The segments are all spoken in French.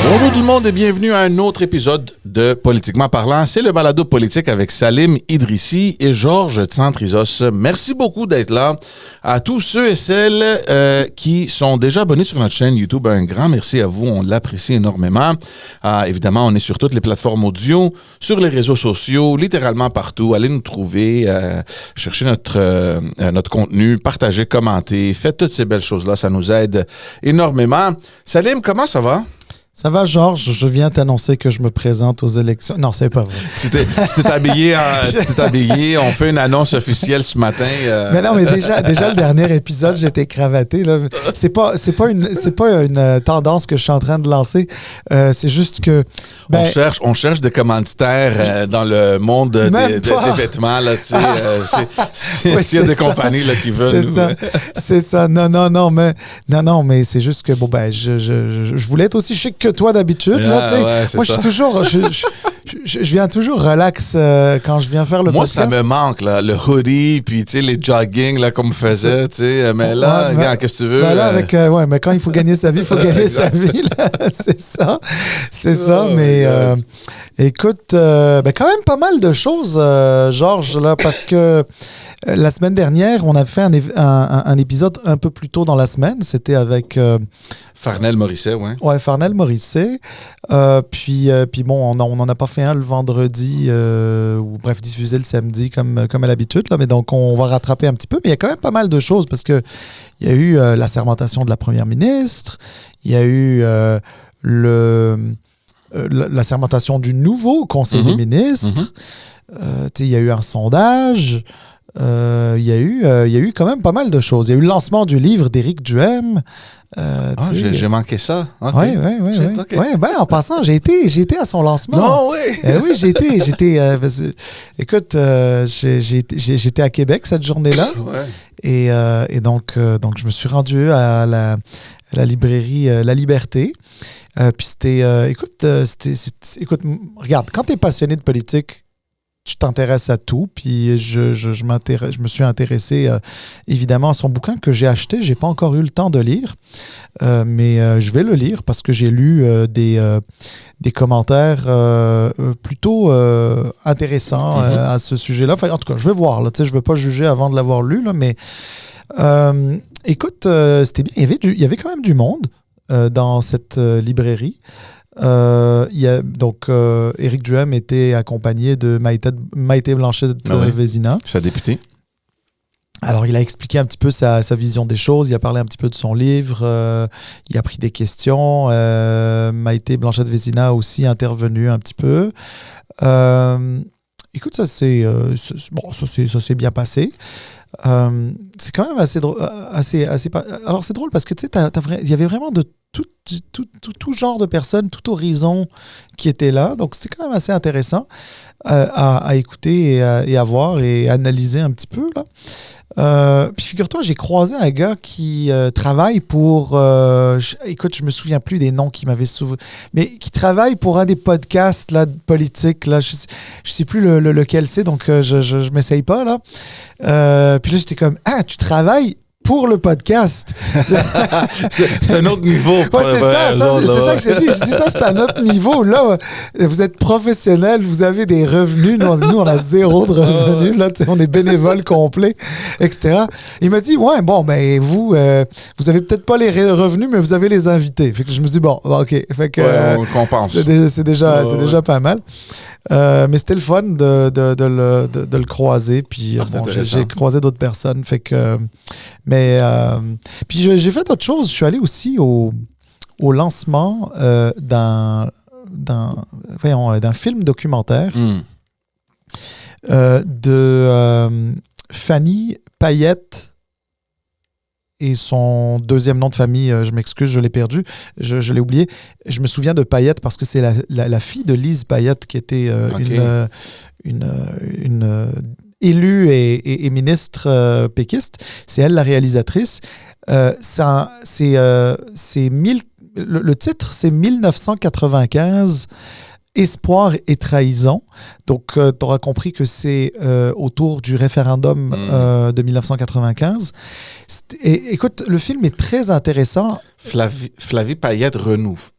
Bonjour tout le monde et bienvenue à un autre épisode de Politiquement parlant. C'est le balado politique avec Salim Idrissi et Georges Tsantrizos. Merci beaucoup d'être là. À tous ceux et celles qui sont déjà abonnés sur notre chaîne YouTube, un grand merci à vous. On l'apprécie énormément. Évidemment, on est sur toutes les plateformes audio, sur les réseaux sociaux, littéralement partout. Allez nous trouver, chercher notre contenu, partagez, commentez, faites toutes ces belles choses-là. Ça nous aide énormément. Salim, comment ça va? Ça va, Georges? Je viens t'annoncer que je me présente aux élections. Non, c'est pas vrai. Tu t'es habillé. On fait une annonce officielle ce matin. Mais non, mais déjà le dernier épisode, j'étais cravaté. Là. C'est pas une tendance que je suis en train de lancer. C'est juste que... On cherche des commanditaires dans le monde des vêtements. Là, tu sais, s'il y a des compagnies là, qui veulent... C'est ça. Non, mais c'est juste que, je voulais être aussi chic que toi d'habitude. Moi, je viens toujours relax quand je viens faire le podcast. Moi, ça me manque, là, le hoodie, puis les jogging là, qu'on me faisait. Mais là, regarde, qu'est-ce que tu veux? Mais quand il faut gagner sa vie, il faut gagner sa vie. Là. C'est ça. Mais écoute, quand même pas mal de choses, Georges, là, parce que la semaine dernière, on a fait un épisode un peu plus tôt dans la semaine. C'était avec... Farnell Morisset, oui. Oui, Farnell Morisset. Puis bon, on n'en a pas fait un le vendredi, ou bref, diffusé le samedi comme à l'habitude. Là, mais donc, on va rattraper un petit peu. Mais il y a quand même pas mal de choses parce qu'il y a eu la sermentation de la première ministre, il y a eu la sermentation du nouveau conseil des ministres, il y a eu un sondage. Il y a eu quand même pas mal de choses. Il y a eu le lancement du livre d'Éric Duhem. J'ai manqué ça. Okay. Oui. En passant, j'ai été à son lancement. Non, oui. Oui, j'ai été. Écoute, j'étais à Québec cette journée-là. Et donc, je me suis rendu à la librairie La Liberté. Puis c'était... écoute, regarde, quand tu es passionné de politique, tu t'intéresses à tout, puis je me suis intéressé évidemment à son bouquin que j'ai acheté. Je n'ai pas encore eu le temps de lire, mais je vais le lire parce que j'ai lu des commentaires plutôt intéressants à ce sujet-là. Enfin, en tout cas, je vais voir. Là, je ne veux pas juger avant de l'avoir lu, là, mais écoute, c'était bien. Il y avait quand même du monde dans cette librairie. Éric Duhem était accompagné de Maïté Blanchette-Vézina. Sa députée. Alors, il a expliqué un petit peu sa vision des choses. Il a parlé un petit peu de son livre. Il a pris des questions. Maïté Blanchette-Vézina a aussi intervenu un petit peu. Écoute, ça s'est bien passé. C'est quand même assez drôle. Alors, c'est drôle parce que tu sais, il y avait vraiment de tout genre de personnes, tout horizon qui étaient là. Donc, c'était quand même assez intéressant à écouter et à voir et analyser un petit peu, là. Puis figure-toi, j'ai croisé un gars qui travaille pour... écoute, je me souviens plus des noms qu'il m'avait souvent... Mais qui travaille pour un des podcasts là, politiques. Là, je sais plus lequel c'est, donc je m'essaye pas. Là. Puis là, j'étais comme, tu travailles pour le podcast. C'est un autre niveau. C'est ça que j'ai dit. Je dis ça, c'est un autre niveau. Là, vous êtes professionnel, vous avez des revenus. Nous, on a zéro de revenus. Là, on est bénévoles complets, etc. Il m'a dit, vous avez peut-être pas les revenus, mais vous avez les invités. Fait que je me suis dit, OK. Fait que, on compense. C'est déjà pas mal. Mais c'était le fun de le croiser. Puis j'ai croisé d'autres personnes. Fait que... puis j'ai fait autre chose. Je suis allé aussi au lancement d'un film documentaire de Fanny Payette et son deuxième nom de famille, je m'excuse, je l'ai perdu, je l'ai oublié. Je me souviens de Payette parce que c'est la fille de Lise Payette qui était une élue et ministre péquiste. C'est elle la réalisatrice. Le titre, c'est 1995, Espoir et trahison. Donc, tu auras compris que c'est autour du référendum de 1995. Écoute, le film est très intéressant. Flavie Payette Renouf.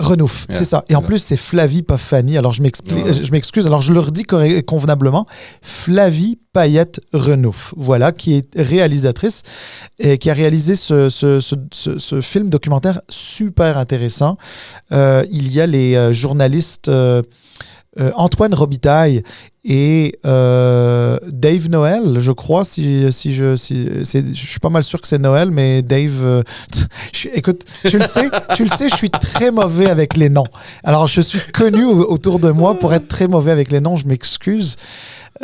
Renouf, c'est ça. Et en plus, c'est Flavie, pas Fanny. Alors, je m'excuse. Alors, je le redis convenablement. Flavie Payette Renouf, voilà, qui est réalisatrice et qui a réalisé ce film documentaire super intéressant. Il y a les journalistes Antoine Robitaille et Dave Noël, je crois, je suis pas mal sûr que c'est Noël, mais Dave, écoute, tu le sais, je suis très mauvais avec les noms. Alors, je suis connu autour de moi pour être très mauvais avec les noms, je m'excuse.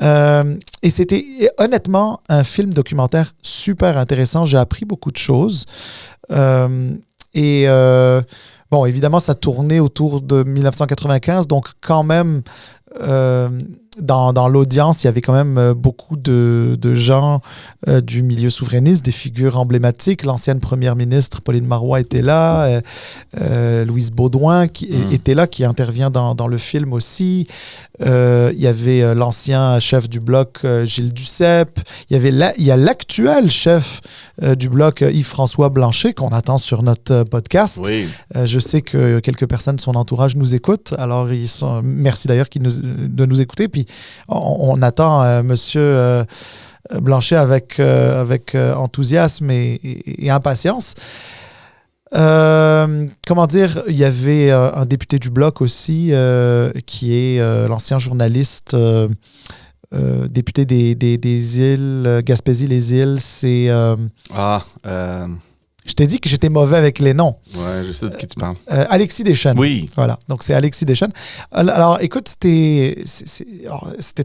Et c'était honnêtement un film documentaire super intéressant. J'ai appris beaucoup de choses. Bon, évidemment, ça tournait autour de 1995, donc quand même, dans l'audience, il y avait quand même beaucoup de gens du milieu souverainiste, des figures emblématiques. L'ancienne première ministre Pauline Marois était là, Louise Baudouin était là, qui intervient dans le film aussi. Il y avait l'ancien chef du Bloc, Gilles Duceppe. Il y a l'actuel chef du Bloc, Yves-François Blanchet, qu'on attend sur notre podcast. Oui. Je sais que quelques personnes de son entourage nous écoutent. Alors, merci d'ailleurs de nous écouter. Puis, on attend Monsieur Blanchet avec enthousiasme et impatience. Comment dire, il y avait un député du Bloc aussi qui est l'ancien journaliste député des îles, Gaspésie-les-Îles, c'est... Je t'ai dit que j'étais mauvais avec les noms. Ouais, je sais de qui tu parles. Alexis Deschênes. Oui. Voilà, donc c'est Alexis Deschênes. Alors, écoute, c'était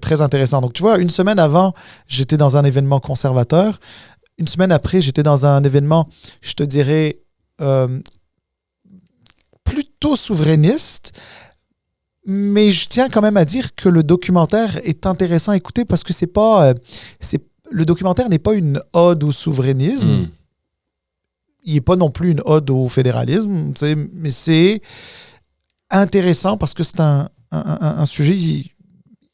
très intéressant. Donc, tu vois, une semaine avant, j'étais dans un événement conservateur. Une semaine après, j'étais dans un événement, je te dirais, plutôt souverainiste. Mais je tiens quand même à dire que le documentaire est intéressant à écouter parce que le documentaire n'est pas une ode au souverainisme. Il n'est pas non plus une ode au fédéralisme, mais c'est intéressant parce que c'est un sujet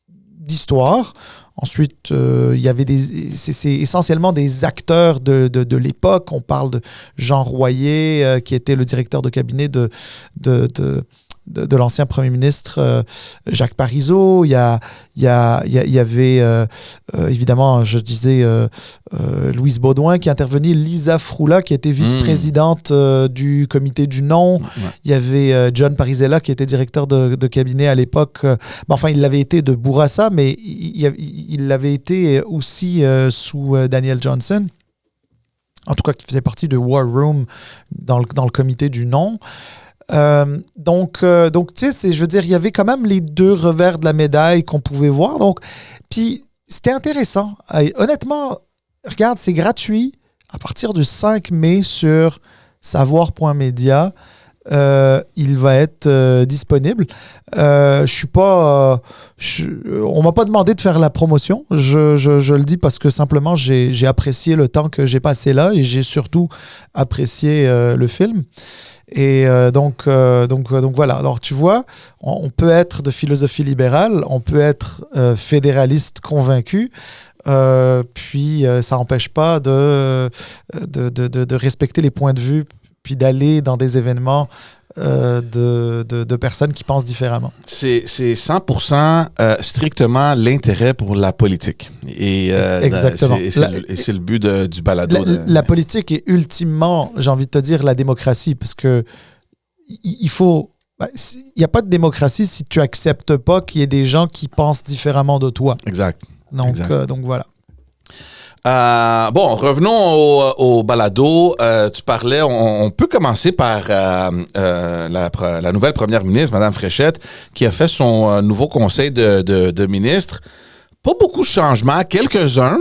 d'histoire. Ensuite, il y avait c'est essentiellement des acteurs de l'époque. On parle de Jean Royer, qui était le directeur de cabinet de l'ancien premier ministre Jacques Parizeau. Il y avait évidemment, je disais, Louise Baudouin qui intervenait, Lisa Froula qui était vice-présidente du comité du non. Il y avait John Parisella qui était directeur de cabinet à l'époque. Enfin, il l'avait été de Bourassa, mais il l'avait été aussi sous Daniel Johnson. En tout cas, qui faisait partie de War Room dans le comité du non. Donc tu sais, je veux dire, il y avait quand même les deux revers de la médaille qu'on pouvait voir. Donc, puis c'était intéressant. Honnêtement, regarde, c'est gratuit à partir du 5 mai sur savoir.media. Il va être disponible. On m'a pas demandé de faire la promotion. Je le dis parce que simplement j'ai apprécié le temps que j'ai passé là et j'ai surtout apprécié le film. Et donc voilà. Alors tu vois, on peut être de philosophie libérale, on peut être fédéraliste convaincu, puis ça n'empêche pas de respecter les points de vue, puis d'aller dans des événements de personnes qui pensent différemment. C'est 100% strictement l'intérêt pour la politique. Et, exactement. C'est le but du balado. La politique est ultimement, j'ai envie de te dire, la démocratie, parce que il n'y a pas de démocratie si tu n'acceptes pas qu'il y ait des gens qui pensent différemment de toi. Exact. Donc voilà. Bon, revenons au balado. Tu parlais, on peut commencer par la nouvelle première ministre, Mme Fréchette, qui a fait son nouveau conseil de ministres. Pas beaucoup de changements, quelques-uns.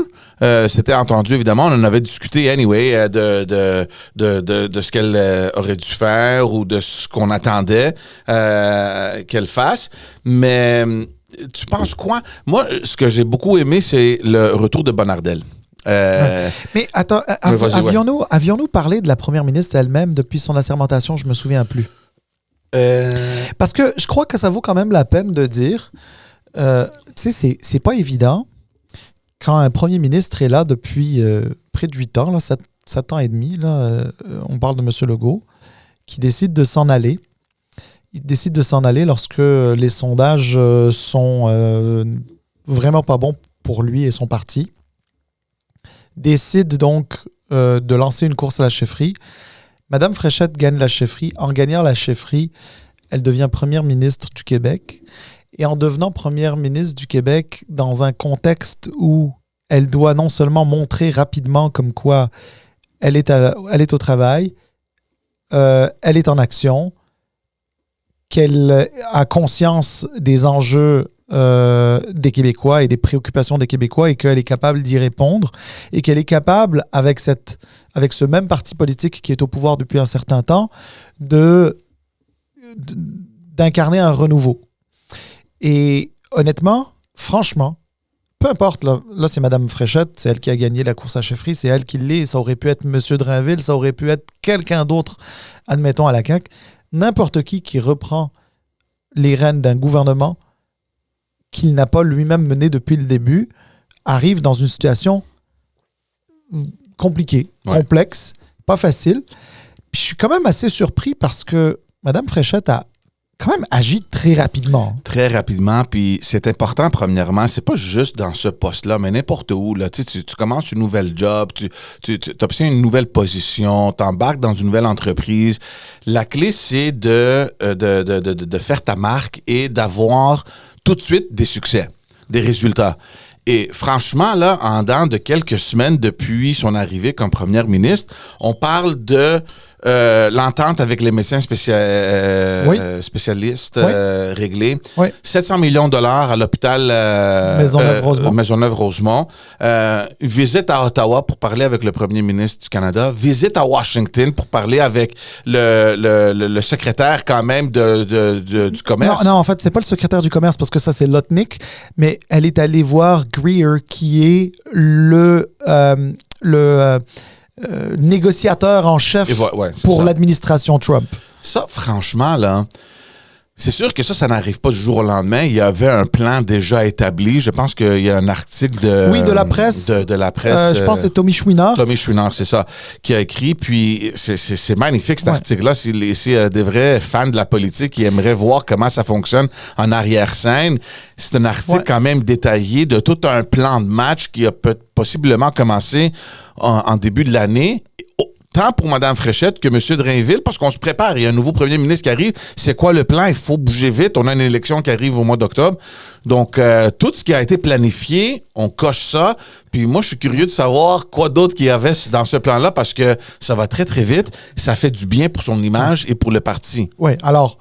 C'était entendu, évidemment, on en avait discuté anyway de ce qu'elle aurait dû faire ou de ce qu'on attendait qu'elle fasse. Mais tu penses quoi? Moi, ce que j'ai beaucoup aimé, c'est le retour de Bonnardel. Mais attends, avions-nous parlé de la première ministre elle-même depuis son assermentation? Je me souviens plus. Parce que je crois que ça vaut quand même la peine de dire, tu sais, c'est pas évident quand un premier ministre est là depuis près de 8 ans, là, 7 ans et demi, là, on parle de M. Legault, qui décide de s'en aller. il décide de s'en aller lorsque les sondages sont vraiment pas bons pour lui et son parti. Décide donc de lancer une course à la chefferie. Madame Fréchette gagne la chefferie. En gagnant la chefferie, elle devient première ministre du Québec. Et en devenant première ministre du Québec, dans un contexte où elle doit non seulement montrer rapidement comme quoi elle est au travail, elle est en action, qu'elle a conscience des enjeux des Québécois et des préoccupations des Québécois et qu'elle est capable d'y répondre et qu'elle est capable, avec ce même parti politique qui est au pouvoir depuis un certain temps, d'incarner un renouveau. Et honnêtement, franchement, peu importe, là c'est Mme Fréchette, c'est elle qui a gagné la course à chefferie, c'est elle qui l'est, ça aurait pu être M. Drainville, ça aurait pu être quelqu'un d'autre, admettons, à la CAQ. N'importe qui reprend les rênes d'un gouvernement qu'il n'a pas lui-même mené depuis le début, arrive dans une situation compliquée, complexe, pas facile. Puis je suis quand même assez surpris parce que Mme Fréchette a quand même agi très rapidement. Très rapidement, puis c'est important, premièrement, c'est pas juste dans ce poste-là, mais n'importe où. Là. Tu commences une nouvelle job, tu obtiens une nouvelle position, tu embarques dans une nouvelle entreprise. La clé, c'est de faire ta marque et d'avoir tout de suite des succès, des résultats. Et franchement, là, en dedans de quelques semaines depuis son arrivée comme première ministre, on parle de l'entente avec les médecins spécialistes réglés. Oui. 700 millions de dollars à l'hôpital Maisonneuve-Rosemont. Visite à Ottawa pour parler avec le premier ministre du Canada. Visite à Washington pour parler avec le secrétaire quand même du commerce. Non, en fait, c'est pas le secrétaire du commerce parce que ça, c'est Lutnick, mais elle est allée voir Greer qui est le négociateur en chef pour l'administration Trump. Ça, franchement, là, c'est sûr que ça n'arrive pas du jour au lendemain. Il y avait un plan déjà établi. Je pense qu'il y a un article de la presse. De la presse. Je pense que c'est Tommy Chouinard. Tommy Chouinard, c'est ça, qui a écrit. Puis c'est magnifique, cet article-là. C'est des vrais fans de la politique qui aimeraient voir comment ça fonctionne en arrière-scène. C'est un article quand même détaillé de tout un plan de match qui a possiblement commencé en début de l'année. Tant pour Mme Fréchette que M. Drainville, parce qu'on se prépare. Il y a un nouveau premier ministre qui arrive. C'est quoi le plan? Il faut bouger vite. On a une élection qui arrive au mois d'octobre. Donc, tout ce qui a été planifié, on coche ça. Puis moi, je suis curieux de savoir quoi d'autre qu'il y avait dans ce plan-là, parce que ça va très, très vite. Ça fait du bien pour son image et pour le parti. Oui, alors,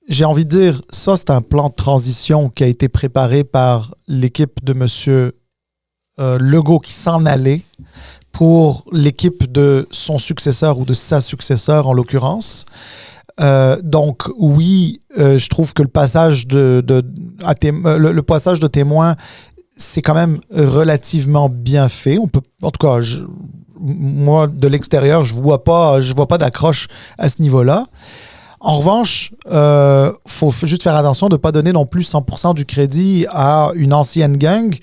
j'ai envie de dire, ça, c'est un plan de transition qui a été préparé par l'équipe de M. Legault qui s'en allait pour l'équipe de son successeur ou de sa successeur en l'occurrence. Donc oui, je trouve que le passage le passage de témoin, c'est quand même relativement bien fait. On peut, en tout cas, moi de l'extérieur, je vois pas d'accroche à ce niveau-là. En revanche, faut juste faire attention de ne pas donner non plus 100% du crédit à une ancienne gang,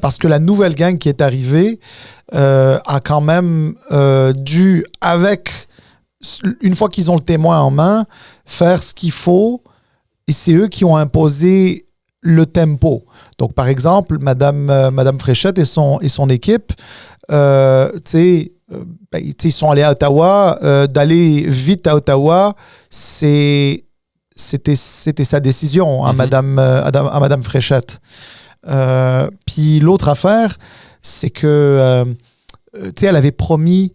parce que la nouvelle gang qui est arrivée a quand même dû, une fois qu'ils ont le témoin en main, faire ce qu'il faut, et c'est eux qui ont imposé le tempo. Donc, par exemple, Madame Fréchette et son équipe, ils sont allés à Ottawa. D'aller vite à Ottawa, c'était sa décision à Madame Fréchette. Puis l'autre affaire, c'est que elle avait promis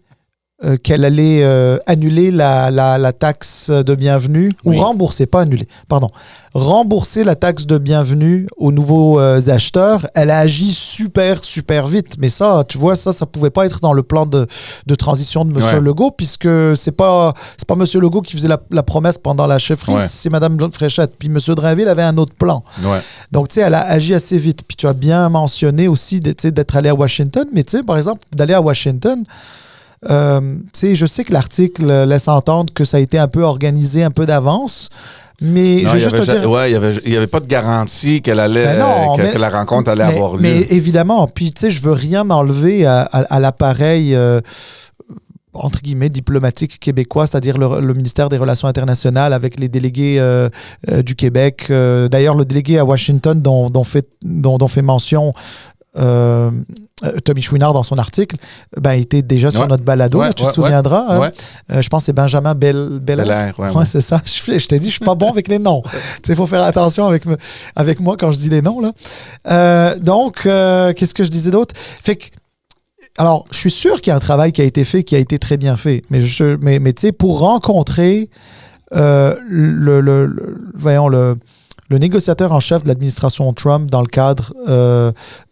qu'elle allait annuler la taxe de bienvenue, ou rembourser, pas annuler, pardon, rembourser la taxe de bienvenue aux nouveaux acheteurs. Elle a agi super, super vite. Mais ça, tu vois, ça pouvait pas être dans le plan de transition de M. Legault, puisque c'est pas M. Legault qui faisait la promesse pendant la chefferie, c'est Mme Fréchette. Puis M. Drainville avait un autre plan. Ouais. Donc, tu sais, elle a agi assez vite. Puis tu as bien mentionné aussi d'être allé à Washington, mais tu sais, par exemple, d'aller à Washington, je sais que l'article laisse entendre que ça a été un peu organisé un peu d'avance, mais non, il y avait pas de garantie qu'elle allait que la rencontre allait avoir lieu. Mais évidemment, puis tu sais, je veux rien enlever à l'appareil entre guillemets, diplomatique québécois, c'est-à-dire le ministère des Relations internationales avec les délégués du Québec. D'ailleurs, le délégué à Washington dont fait mention Tommy Chouinard dans son article, était déjà sur notre balado, tu te souviendras. Ouais. Je pense que c'est Benjamin Bellaire. Ouais, c'est ça. Je t'ai dit, je suis pas bon avec les noms. Il faut faire attention avec moi quand je dis les noms. Là. Donc, qu'est-ce que je disais d'autre? Fait que, alors, je suis sûr qu'il y a un travail qui a été fait, qui a été très bien fait. Mais tu sais, pour rencontrer le négociateur en chef de l'administration Trump dans le cadre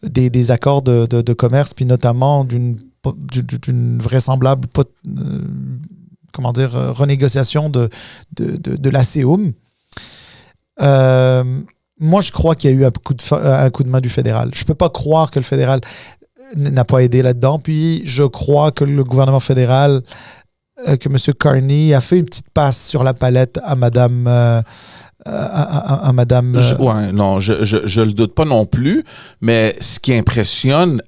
des accords de commerce, puis notamment d'une vraisemblable renégociation de l'ASEUM. Moi, je crois qu'il y a eu un coup de main du fédéral. Je ne peux pas croire que le fédéral n'a pas aidé là-dedans. Puis, je crois que le gouvernement fédéral, que M. Carney a fait une petite passe sur la palette à Madame... Je le doute pas non plus, mais ce qui impressionne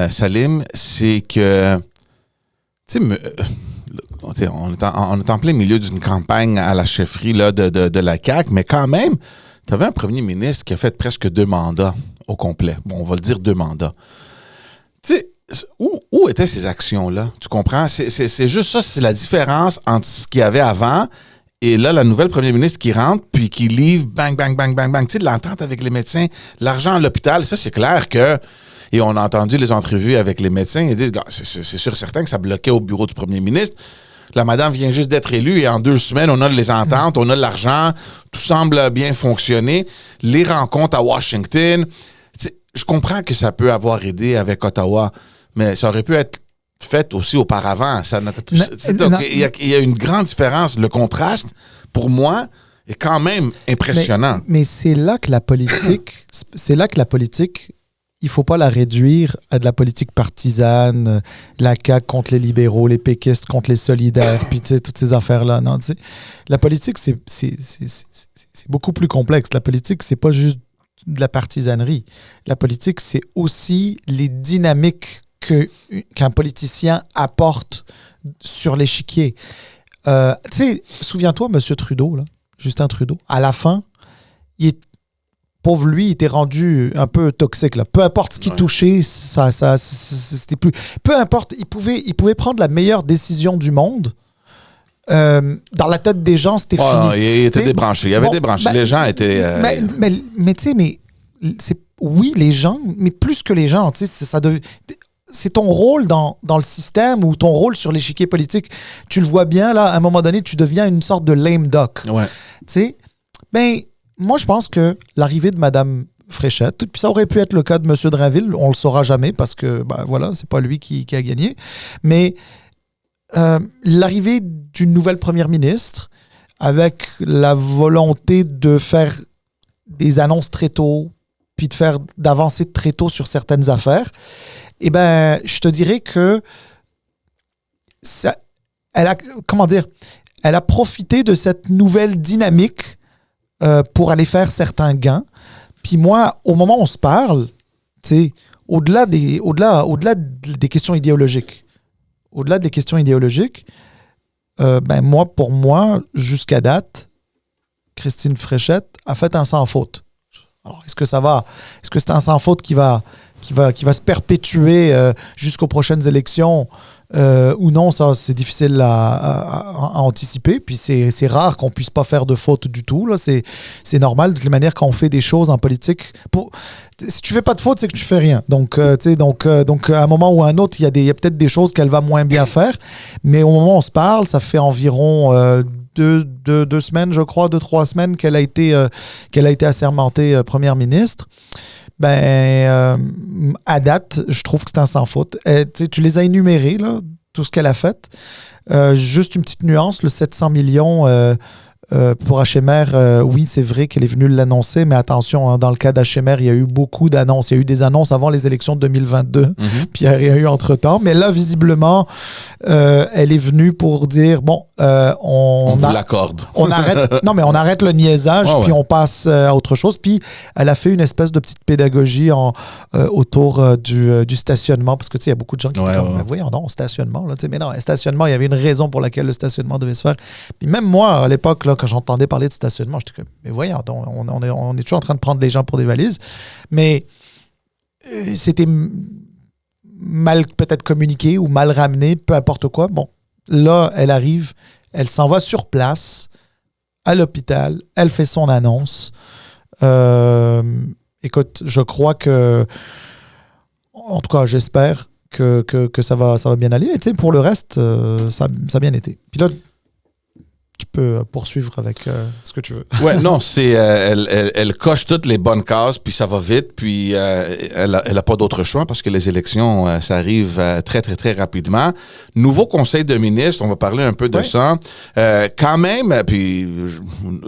Salim, c'est que on est en plein milieu d'une campagne à la chefferie là, de la CAQ, mais quand même, tu avais un premier ministre qui a fait presque 2 mandats au complet. Bon, on va le dire 2 mandats. Tu sais, où étaient ces actions-là? Tu comprends? C'est juste ça, c'est la différence entre ce qu'il y avait avant. Et là, la nouvelle première ministre qui rentre, puis qui livre, bang, bang, bang, bang, bang, tu sais, de l'entente avec les médecins, l'argent à l'hôpital, ça, c'est clair que... Et on a entendu les entrevues avec les médecins, ils disent, c'est sûr certain que ça bloquait au bureau du premier ministre. La madame vient juste d'être élue et en 2 semaines, on a les ententes, on a l'argent, tout semble bien fonctionner. Les rencontres à Washington, je comprends que ça peut avoir aidé avec Ottawa, mais ça aurait pu être fait aussi auparavant. Il y a une grande différence. Le contraste, pour moi, est quand même impressionnant. Mais c'est là que la politique, il ne faut pas la réduire à de la politique partisane, la CAQ contre les libéraux, les péquistes contre les solidaires, puis toutes ces affaires-là. Non, la politique, c'est beaucoup plus complexe. La politique, c'est pas juste de la partisanerie. La politique, c'est aussi les dynamiques qu'un politicien apporte sur l'échiquier. Souviens-toi, M. Trudeau, là, Justin Trudeau, à la fin, pauvre lui, il était rendu un peu toxique. Là. Peu importe ce qu'il touchait, c'était plus... Peu importe, il pouvait prendre la meilleure décision du monde. Dans la tête des gens, c'était fini. Il était débranché. Il avait débranché. Les gens étaient... Mais tu sais, oui, les gens, mais plus que les gens, tu sais, c'est ton rôle dans le système ou ton rôle sur l'échiquier politique. Tu le vois bien, là, à un moment donné, tu deviens une sorte de lame duck. Ouais. Tu sais, moi, je pense que l'arrivée de Mme Fréchette, puis ça aurait pu être le cas de M. Drainville, on le saura jamais parce que, voilà, c'est pas lui qui a gagné. Mais l'arrivée d'une nouvelle première ministre avec la volonté de faire des annonces très tôt, puis d'avancer très tôt sur certaines affaires, je te dirais que elle a profité de cette nouvelle dynamique pour aller faire certains gains. Puis moi, au moment où on se parle, au-delà des questions idéologiques, pour moi, jusqu'à date, Christine Fréchette a fait un sans faute. Alors, est-ce que c'est un sans faute qui va se perpétuer jusqu'aux prochaines élections ou non, ça c'est difficile à anticiper. Puis c'est rare qu'on puisse pas faire de faute du tout. Là. C'est normal. De toute manière, quand on fait des choses en politique, si tu fais pas de faute, c'est que tu fais rien. Donc à un moment ou à un autre, il y a peut-être des choses qu'elle va moins bien faire. Mais au moment où on se parle, ça fait environ 2 semaines, je crois, 2-3 semaines qu'elle a été assermentée première ministre. À date, je trouve que c'est un sans faute. Tu les as énumérés, là, tout ce qu'elle a fait. Juste une petite nuance, le 700 millions pour HMR, oui, c'est vrai qu'elle est venue l'annoncer, mais attention, hein, dans le cas d'HMR, il y a eu beaucoup d'annonces. Il y a eu des annonces avant les élections de 2022, puis il n'y a rien eu entre-temps. Mais là, visiblement, elle est venue pour dire, bon, on vous l'accorde. On arrête le niaisage, puis on passe à autre chose. Puis elle a fait une espèce de petite pédagogie autour du stationnement, parce que tu sais, il y a beaucoup de gens qui disent comme, voyons donc, stationnement. Là, mais non, stationnement, il y avait une raison pour laquelle le stationnement devait se faire. Puis même moi, à l'époque, là, quand j'entendais parler de stationnement, j'étais comme, mais voyons donc, on est toujours en train de prendre des gens pour des valises. Mais c'était mal peut-être communiqué ou mal ramené, peu importe quoi. Bon, là, elle arrive, elle s'en va sur place, à l'hôpital, elle fait son annonce. Écoute, je crois que, en tout cas, j'espère que ça va bien aller. Et tu sais, pour le reste, ça a bien été. Puis là, tu peux poursuivre avec ce que tu veux. Ouais, non, elle coche toutes les bonnes cases, puis ça va vite, puis elle a pas d'autre choix parce que les élections, ça arrive très, très, très rapidement. Nouveau conseil de ministres, on va parler un peu de ça. Quand même, puis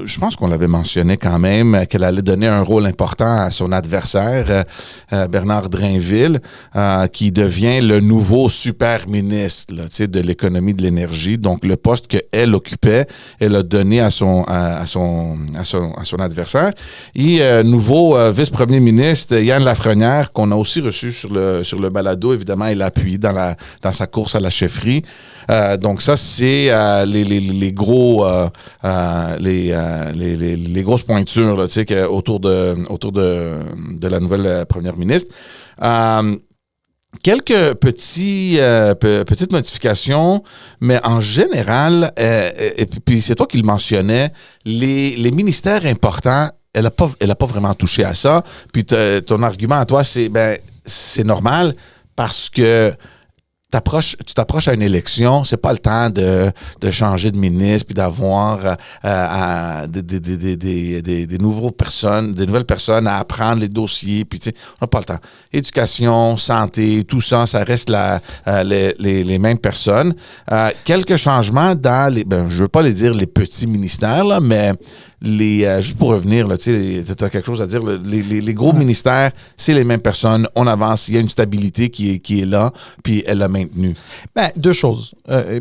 je pense qu'on l'avait mentionné quand même, qu'elle allait donner un rôle important à son adversaire, Bernard Drainville, qui devient le nouveau super ministre là, de l'économie de l'énergie. Donc, le poste qu'elle occupait, elle a donné à son adversaire. Et nouveau vice-premier ministre, Yann Lafrenière, qu'on a aussi reçu sur le balado, évidemment, il appuie dans sa course à la chefferie. Donc ça, c'est les grosses pointures là, autour de la nouvelle première ministre. Quelques petites modifications, mais en général, et puis c'est toi qui le mentionnais, les ministères importants, elle a pas vraiment touché à ça. Puis ton argument à toi, c'est normal parce que tu t'approches à une élection, c'est pas le temps de changer de ministre puis d'avoir des nouvelles personnes à apprendre les dossiers, puis tu sais, on n'a pas le temps. Éducation, santé, tout ça, ça reste les mêmes personnes. Quelques changements dans je veux pas les dire les petits ministères là, mais juste pour revenir, tu as quelque chose à dire, les gros ministères, c'est les mêmes personnes, on avance, il y a une stabilité qui est là, puis elle l'a maintenue. Deux choses.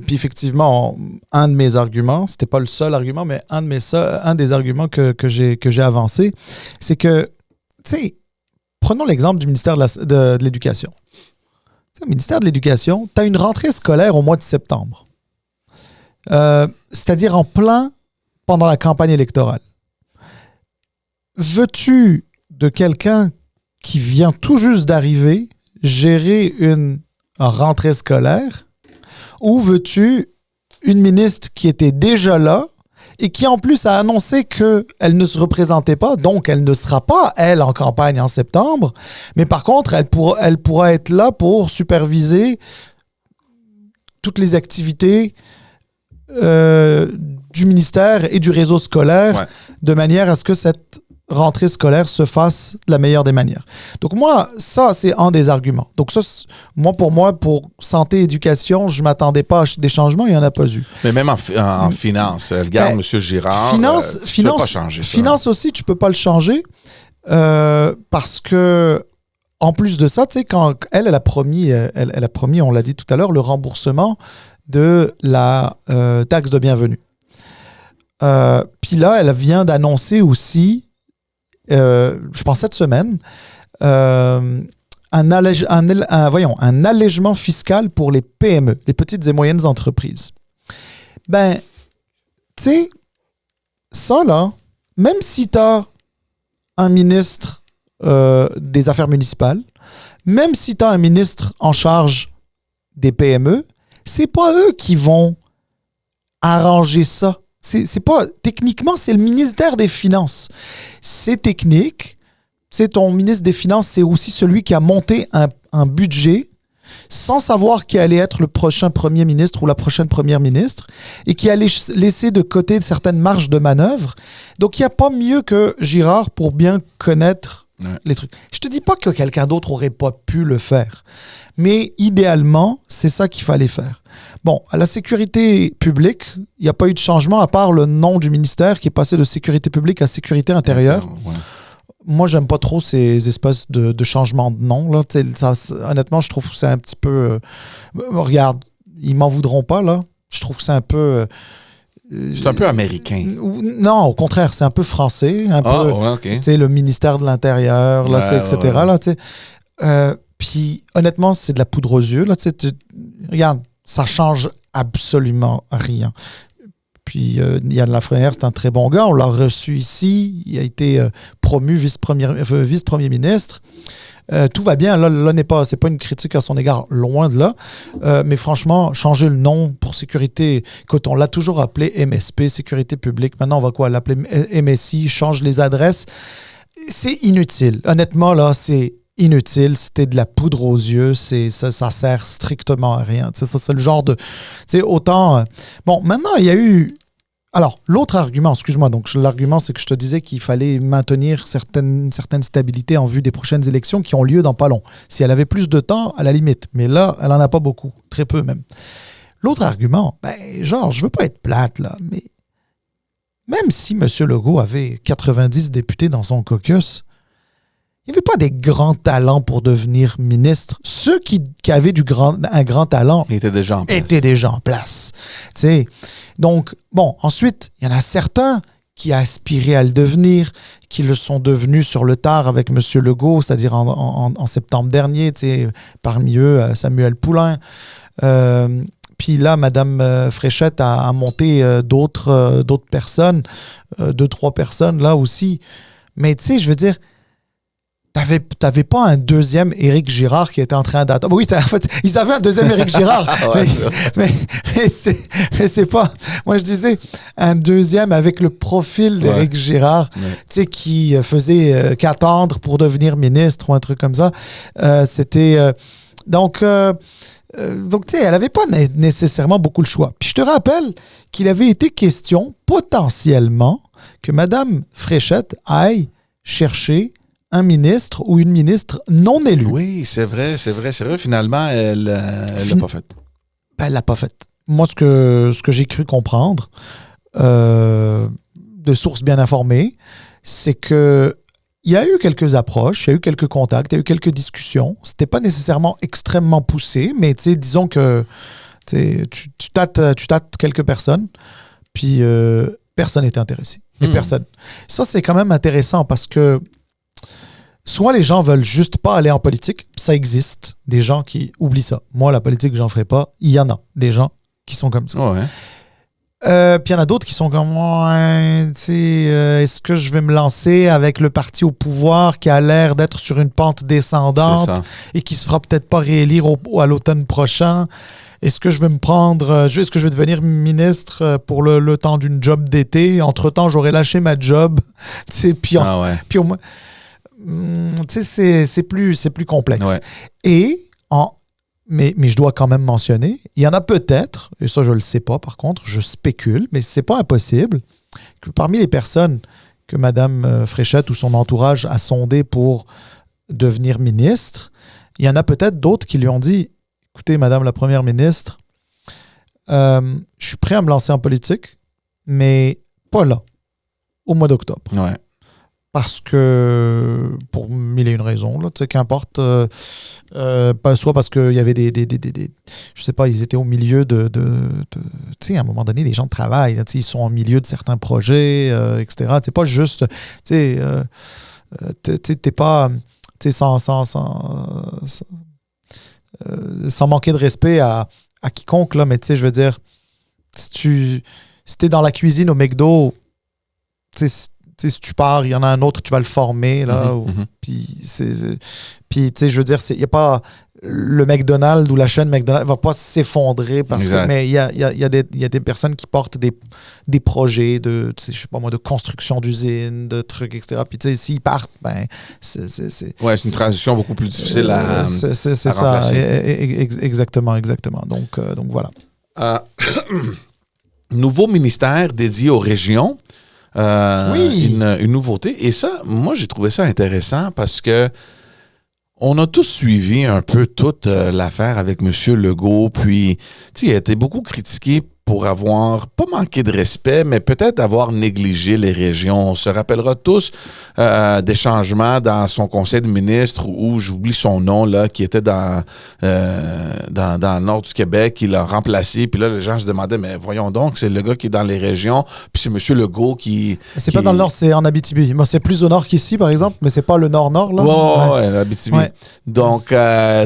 Puis effectivement, un de mes arguments, c'était pas le seul argument, mais un des arguments que j'ai avancé, c'est que, tu sais, prenons l'exemple du ministère de l'Éducation. Au ministère de l'Éducation, tu as une rentrée scolaire au mois de septembre. C'est-à-dire pendant la campagne électorale. Veux-tu de quelqu'un qui vient tout juste d'arriver gérer une rentrée scolaire ou veux-tu une ministre qui était déjà là et qui en plus a annoncé qu'elle ne se représentait pas, donc elle ne sera pas, elle, en campagne en septembre, mais par contre, elle pourra être là pour superviser toutes les activités du ministère et du réseau scolaire de manière à ce que cette rentrée scolaire se fasse de la meilleure des manières. Donc moi, ça, c'est un des arguments. Donc ça, pour moi, pour santé, éducation, je ne m'attendais pas à des changements, il n'y en a pas eu. Mais même en finance, regarde M. Girard, tu ne peux pas changer ça. Finance aussi, tu ne peux pas le changer parce que en plus de ça, tu sais, quand elle a promis, on l'a dit tout à l'heure, le remboursement de la taxe de bienvenue. Puis là, elle vient d'annoncer aussi, je pense cette semaine, un allègement fiscal pour les PME, les petites et moyennes entreprises. Tu sais, ça là, même si tu as un ministre des Affaires municipales, même si tu as un ministre en charge des PME, c'est pas eux qui vont arranger ça. C'est pas techniquement, c'est le ministère des Finances. C'est technique. C'est ton ministre des Finances, c'est aussi celui qui a monté un budget sans savoir qui allait être le prochain premier ministre ou la prochaine première ministre et qui allait laisser de côté certaines marges de manœuvre. Donc, il n'y a pas mieux que Girard pour bien connaître les trucs. Je te dis pas que quelqu'un d'autre aurait pas pu le faire, mais idéalement, c'est ça qu'il fallait faire. Bon, à la sécurité publique, il n'y a pas eu de changement à part le nom du ministère qui est passé de sécurité publique à sécurité intérieure. Ouais. Moi, j'aime pas trop ces espèces de changements de nom. Là. Honnêtement, je trouve que c'est un petit peu... regarde, ils m'en voudront pas, là. Je trouve que c'est un peu... c'est un peu américain. Non, au contraire, c'est un peu français. Un peu, OK. Le ministère de l'Intérieur, là, etc. Là, puis, honnêtement, c'est de la poudre aux yeux. Là, regarde, ça change absolument rien. Puis, Yann Lafrenière, c'est un très bon gars. On l'a reçu ici. Il a été promu vice-premier ministre. Tout va bien. Là, c'est pas une critique à son égard, loin de là. Mais franchement, changer le nom pour sécurité, écoute, on l'a toujours appelé MSP, sécurité publique. Maintenant, on va quoi? L'appeler MSI, change les adresses. C'est inutile. Honnêtement, là, c'est inutile. C'était de la poudre aux yeux. Ça sert strictement à rien. Ça, c'est le genre de... autant... bon, maintenant, il y a eu... Alors, l'autre argument, excuse-moi, donc l'argument, c'est que je te disais qu'il fallait maintenir certaines stabilités en vue des prochaines élections qui ont lieu dans pas long. Si elle avait plus de temps, à la limite. Mais là, elle en a pas beaucoup. Très peu, même. L'autre argument, je veux pas être plate, là, mais même si M. Legault avait 90 députés dans son caucus, il n'y avait pas des grands talents pour devenir ministre. Ceux qui avaient un grand talent étaient déjà en place. Donc, bon, ensuite, il y en a certains qui aspiraient à le devenir, qui le sont devenus sur le tard avec M. Legault, c'est-à-dire en septembre dernier, parmi eux, Samuel Poulain. Puis là, Mme Fréchette a monté d'autres personnes, 2-3 personnes là aussi. Mais je veux dire, T'avais pas un deuxième Éric Girard qui était en train d'attendre. Oui, en fait, ils avaient un deuxième Éric Girard. mais c'est pas... Moi, je disais un deuxième avec le profil d'Éric Girard, qui faisait qu'attendre pour devenir ministre ou un truc comme ça. C'était... Donc, elle n'avait pas nécessairement beaucoup le choix. Puis je te rappelle qu'il avait été question, potentiellement, que Mme Fréchette aille chercher un ministre ou une ministre non élue. Oui, c'est vrai. Finalement, elle l'a pas fait. Elle l'a pas fait. Moi, ce que j'ai cru comprendre, de sources bien informées, c'est que il y a eu quelques approches, il y a eu quelques contacts, il y a eu quelques discussions. C'était pas nécessairement extrêmement poussé, mais disons que tu tâtes quelques personnes, puis personne n'était intéressé. Et personne. Ça, c'est quand même intéressant parce que soit les gens veulent juste pas aller en politique, ça existe, des gens qui oublient ça. Moi, la politique, j'en ferai pas. Il y en a des gens qui sont comme ça. Ouais. Puis il y en a d'autres qui sont comme est-ce que je vais me lancer avec le parti au pouvoir qui a l'air d'être sur une pente descendante et qui se fera peut-être pas réélire à l'automne prochain? Est-ce que je vais me prendre... est-ce que je vais devenir ministre pour le temps d'une job d'été? Entre-temps, j'aurais lâché ma job. Puis au moins... c'est plus complexe. Ouais. Mais je dois quand même mentionner, il y en a peut-être, et ça je le sais pas par contre, je spécule, mais c'est pas impossible, que parmi les personnes que Mme Fréchette ou son entourage a sondé pour devenir ministre, il y en a peut-être d'autres qui lui ont dit, écoutez Madame la Première ministre, je suis prêt à me lancer en politique, mais pas là, au mois d'octobre. Ouais. Parce que, pour mille et une raisons, là, qu'importe, soit parce qu'il y avait je sais pas, ils étaient au milieu de tu sais, à un moment donné, les gens travaillent, là, ils sont au milieu de certains projets, etc. C'est pas juste, t'es pas, sans manquer de respect à quiconque, là, mais tu sais, je veux dire, si t'es dans la cuisine au McDo, si tu pars, il y en a un autre, tu vas le former. Là, puis, tu sais, je veux dire, il n'y a pas... Le McDonald's ou la chaîne McDonald's ne va pas s'effondrer mais il y a des personnes qui portent des projets de, je sais pas moi, de construction d'usines, de trucs, etc. Puis, tu sais, s'ils partent, c'est une transition beaucoup plus difficile à c'est ça, exactement. Donc voilà. Nouveau ministère dédié aux régions. Une nouveauté. Et ça, moi, j'ai trouvé ça intéressant parce que On a tous suivi un peu toute l'affaire avec M. Legault, puis il a été beaucoup critiqué pour avoir pas manqué de respect, mais peut-être avoir négligé les régions. On se rappellera tous des changements dans son conseil de ministres où j'oublie son nom, là, qui était dans le nord du Québec, il l'a remplacé, puis là, les gens se demandaient, mais voyons donc, c'est le gars qui est dans les régions, puis c'est M. Legault qui... C'est pas dans le nord, c'est en Abitibi. Moi, c'est plus au nord qu'ici, par exemple, mais c'est pas le nord-nord, là. Ouais, Abitibi. Ouais. Donc,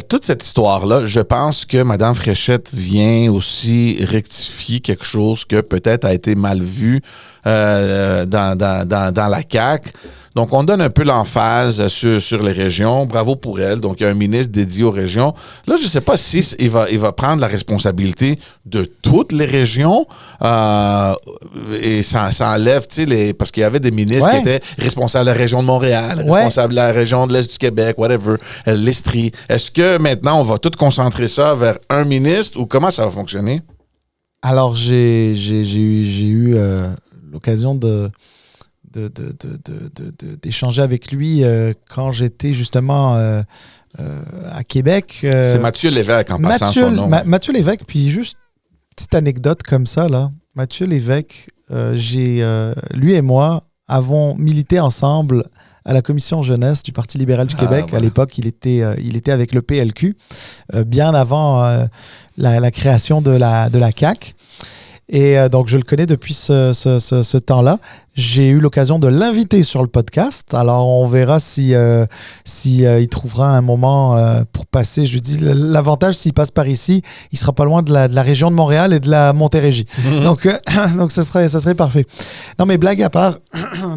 toute cette histoire-là, je pense que Mme Fréchette vient aussi rectifier quelque chose que peut-être a été mal vu dans la CAQ. Donc, on donne un peu l'emphase sur les régions. Bravo pour elle. Donc, il y a un ministre dédié aux régions. Là, je ne sais pas si il va prendre la responsabilité de toutes les régions et ça enlève, tu sais, parce qu'il y avait des ministres qui étaient responsables de la région de Montréal, responsables de la région de l'Est du Québec, whatever, l'Estrie. Est-ce que maintenant, on va tout concentrer ça vers un ministre ou comment ça va fonctionner? Alors, j'ai eu l'occasion d'échanger avec lui quand j'étais justement à Québec. C'est Mathieu Lévesque en passant son nom. Mathieu Lévesque, puis juste petite anecdote comme ça, là. Mathieu Lévesque, lui et moi avons milité ensemble à la commission jeunesse du Parti libéral du Québec. Ouais. À l'époque, il était avec le PLQ, bien avant la création de la CAQ. Et donc, je le connais depuis ce temps-là. J'ai eu l'occasion de l'inviter sur le podcast. Alors, on verra si il trouvera un moment pour passer. Je lui dis, l'avantage, s'il passe par ici, il sera pas loin de la région de Montréal et de la Montérégie. Donc, ça serait parfait. Non, mais blague à part,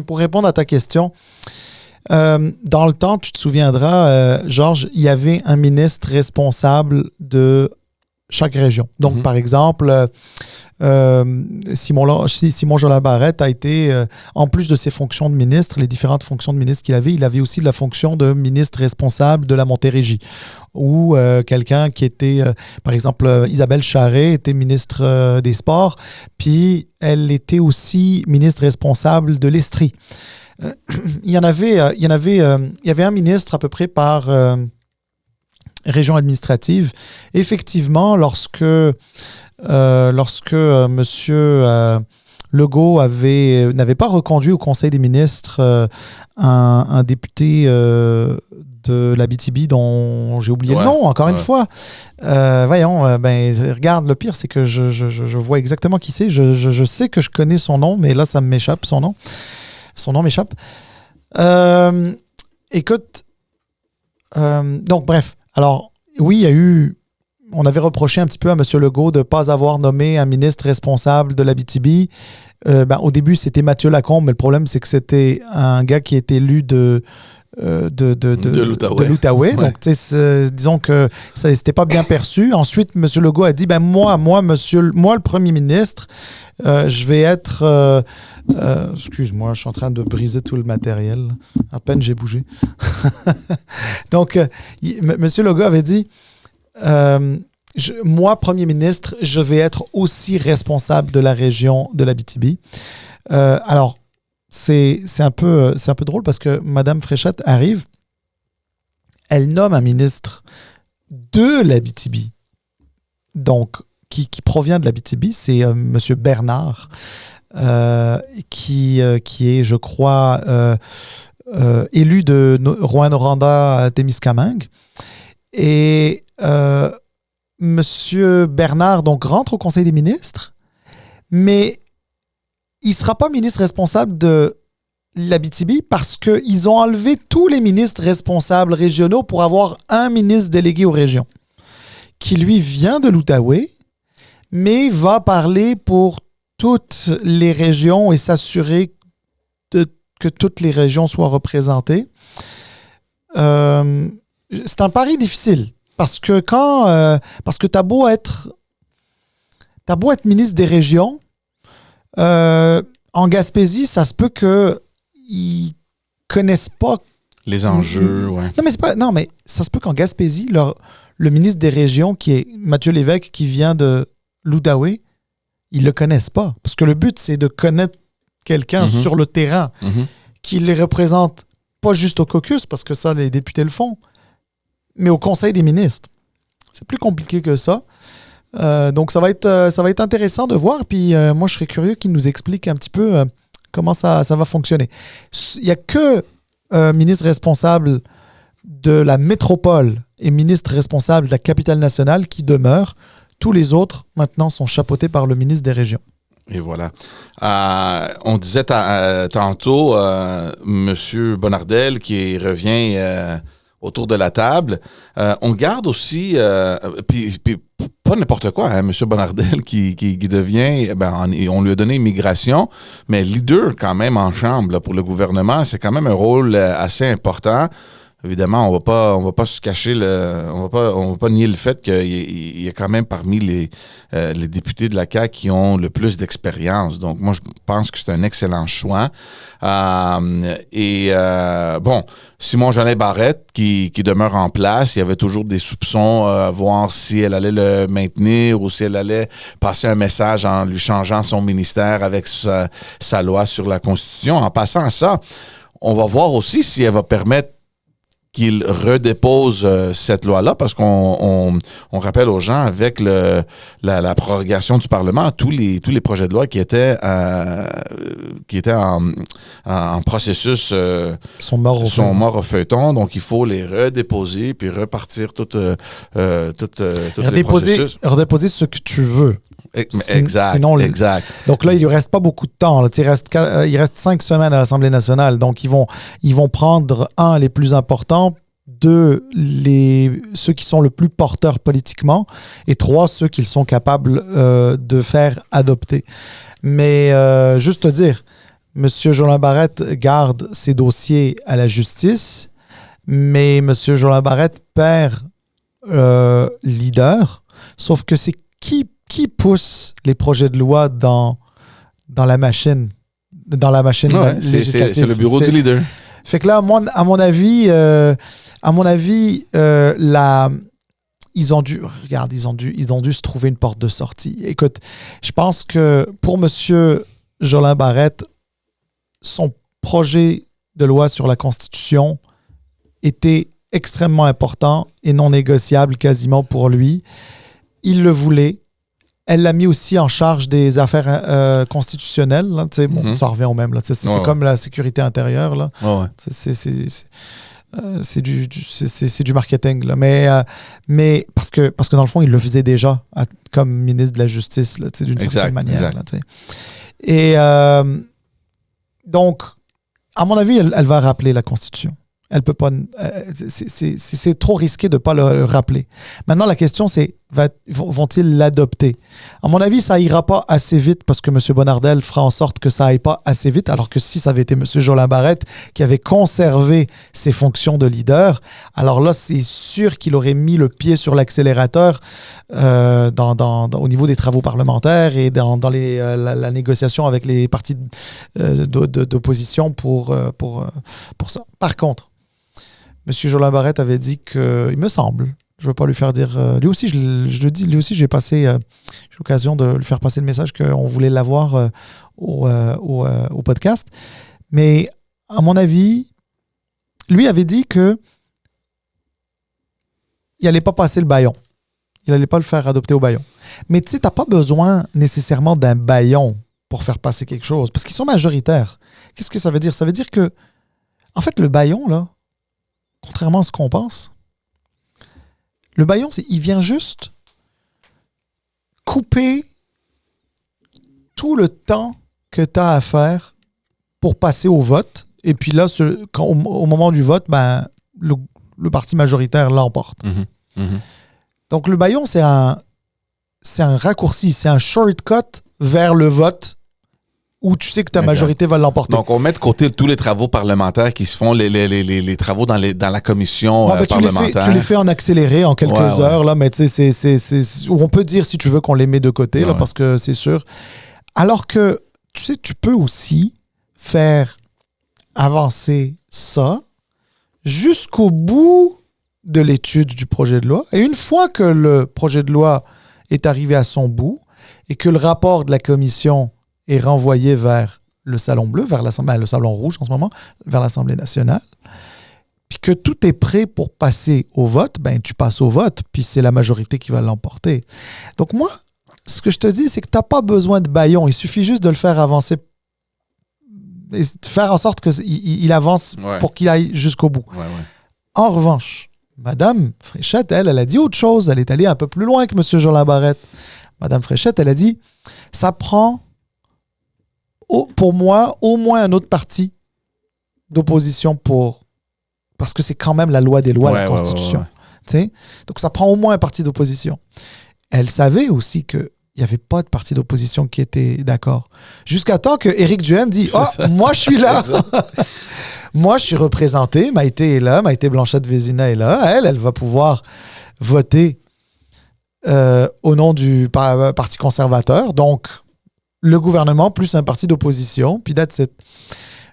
pour répondre à ta question, dans le temps, tu te souviendras, Georges, il y avait un ministre responsable de chaque région. Donc, par exemple, Simon Jolin Barrette a été, en plus de ses fonctions de ministre, les différentes fonctions de ministre qu'il avait, il avait aussi la fonction de ministre responsable de la Montérégie. Ou quelqu'un qui était, par exemple, Isabelle Charret était ministre des Sports, puis elle était aussi ministre responsable de l'Estrie. Il y avait un ministre à peu près par région administrative. Effectivement, lorsque Monsieur Legault n'avait pas reconduit au Conseil des ministres un député de l'Abitibi dont j'ai oublié le nom, encore une fois. Voyons, regarde, le pire, c'est que je vois exactement qui c'est. Je sais que je connais son nom, mais là, ça m'échappe, son nom. Son nom m'échappe. Écoute, donc bref. Alors, oui, on avait reproché un petit peu à M. Legault de ne pas avoir nommé un ministre responsable de l'Abitibi. Au début, c'était Mathieu Lacombe, mais le problème, c'est que c'était un gars qui était élu de l'Outaouais. Ouais. Donc, disons que ça n'était pas bien perçu. Ensuite, M. Legault a dit, moi, le premier ministre, je vais être... excuse-moi, je suis en train de briser tout le matériel. À peine j'ai bougé. Donc, M. Legault avait dit, moi, premier ministre, je vais être aussi responsable de la région de l'Abitibi. Alors, c'est un peu drôle parce que Mme Fréchette arrive, elle nomme un ministre de l'Abitibi, donc qui provient de l'Abitibi, c'est M. Bernard, qui est, je crois, élu de Rouyn-Noranda-Témiscamingue. Et M. Bernard donc rentre au Conseil des ministres, mais il ne sera pas ministre responsable de l'Abitibi parce qu'ils ont enlevé tous les ministres responsables régionaux pour avoir un ministre délégué aux régions, qui lui vient de l'Outaouais, mais va parler pour toutes les régions et s'assurer que toutes les régions soient représentées. C'est un pari difficile parce que t'as beau être ministre des régions, en Gaspésie, ça se peut qu'ils connaissent pas les enjeux. Ouais. Non, mais ça se peut qu'en Gaspésie, le ministre des régions, qui est Mathieu Lévesque, qui vient de l'Outaouais, ils le connaissent pas. Parce que le but, c'est de connaître quelqu'un sur le terrain qui les représente pas juste au caucus, parce que ça, les députés le font, mais au Conseil des ministres. C'est plus compliqué que ça. Donc, ça va être intéressant de voir. Puis, moi, je serais curieux qu'il nous explique un petit peu comment ça va fonctionner. Il n'y a que ministre responsable de la métropole et ministre responsable de la capitale nationale qui demeurent. Tous les autres, maintenant, sont chapeautés par le ministre des régions. Et voilà. On disait tantôt, M. Bonnardel qui revient autour de la table. On garde aussi, puis pas n'importe quoi, hein, M. Bonnardel qui devient, on lui a donné immigration, mais leader quand même en chambre là, pour le gouvernement, c'est quand même un rôle assez important. Évidemment, on va pas se cacher on va pas nier le fait qu'il y a quand même parmi les députés de la CAQ qui ont le plus d'expérience. Donc, moi, je pense que c'est un excellent choix. Simon Jolin Barrette qui demeure en place, il y avait toujours des soupçons, voir si elle allait le maintenir ou si elle allait passer un message en lui changeant son ministère avec sa loi sur la Constitution. En passant à ça, on va voir aussi si elle va permettre qu'il redépose cette loi-là, parce qu'on rappelle aux gens, avec la prorogation du Parlement, tous les projets de loi qui étaient en processus sont morts au feuilleton, donc il faut les redéposer puis repartir tout les processus. Redéposer ce que tu veux. Exact. Exact. Donc là, il ne reste pas beaucoup de temps. Là. Il reste 5 semaines à l'Assemblée nationale. Donc, ils vont prendre, les plus importants, 2, ceux qui sont le plus porteurs politiquement, et 3, ceux qu'ils sont capables de faire adopter. Mais juste te dire, M. Jolin Barrette garde ses dossiers à la justice, mais M. Jolin Barrette perd leader, sauf que c'est qui pousse les projets de loi dans la machine législative. C'est le bureau du leader. Fait que là, à mon avis, ils ont dû se trouver une porte de sortie. Écoute, je pense que pour M. Jolin Barrette, son projet de loi sur la Constitution était extrêmement important et non négociable quasiment pour lui. Il le voulait. Elle l'a mis aussi en charge des affaires constitutionnelles. Là, ça revient au même. Là, c'est comme la sécurité intérieure. Là. C'est du marketing. Là. Mais parce que dans le fond, il le faisait déjà comme ministre de la Justice, là, d'une certaine manière. Là, et donc, à mon avis, elle va rappeler la Constitution. Elle peut pas. C'est trop risqué de ne pas le rappeler. Maintenant, la question, c'est vont-ils l'adopter? À mon avis, ça ira pas assez vite parce que M. Bonnardel fera en sorte que ça aille pas assez vite. Alors que si ça avait été M. Jolin Barrette qui avait conservé ses fonctions de leader, alors là, c'est sûr qu'il aurait mis le pied sur l'accélérateur au niveau des travaux parlementaires et dans la négociation avec les partis d'opposition pour ça. Par contre, M. Jolin Barrette avait dit que, il me semble, je ne veux pas lui faire dire... lui aussi, je le dis, lui aussi, j'ai l'occasion de lui faire passer le message qu'on voulait l'avoir au podcast. Mais à mon avis, lui avait dit que il n'allait pas passer le bâillon. Il n'allait pas le faire adopter au bâillon. Mais tu sais, tu n'as pas besoin nécessairement d'un bâillon pour faire passer quelque chose, parce qu'ils sont majoritaires. Qu'est-ce que ça veut dire? Ça veut dire que, en fait, le bâillon, là, contrairement à ce qu'on pense, le bâillon, il vient juste couper tout le temps que tu as à faire pour passer au vote. Et puis là, au moment du vote, le parti majoritaire l'emporte. Donc, le bâillon, c'est un raccourci, c'est un shortcut vers le vote où tu sais que ta majorité va l'emporter. Donc, on met de côté tous les travaux parlementaires qui se font, les travaux dans la commission parlementaire. Tu les fais en accéléré en quelques heures, là, mais tu sais, on peut dire, si tu veux, qu'on les met de côté, là, parce que c'est sûr. Alors que, tu sais, tu peux aussi faire avancer ça jusqu'au bout de l'étude du projet de loi. Et une fois que le projet de loi est arrivé à son bout et que le rapport de la commission est renvoyé vers le Salon Bleu, vers le Salon Rouge en ce moment, vers l'Assemblée nationale, puis que tout est prêt pour passer au vote, ben tu passes au vote, puis c'est la majorité qui va l'emporter. Donc moi, ce que je te dis, c'est que tu n'as pas besoin de bâillon. Il suffit juste de le faire avancer et de faire en sorte qu'il avance pour qu'il aille jusqu'au bout. Ouais. En revanche, Madame Fréchette, elle a dit autre chose. Elle est allée un peu plus loin que M. Jean Barrette. Madame Fréchette, elle a dit, ça prend, pour moi, au moins un autre parti d'opposition parce que c'est quand même la loi des lois, la Constitution. Ouais. Donc, ça prend au moins un parti d'opposition. Elle savait aussi qu'il n'y avait pas de parti d'opposition qui était d'accord. Jusqu'à temps que Éric Duhem dit « Oh, moi, je suis là! » Moi, je suis représenté. Maïté est là. Maïté Blanchette-Vézina est là. Elle va pouvoir voter au nom du Parti conservateur. Donc, le gouvernement plus un parti d'opposition. Puis that's it.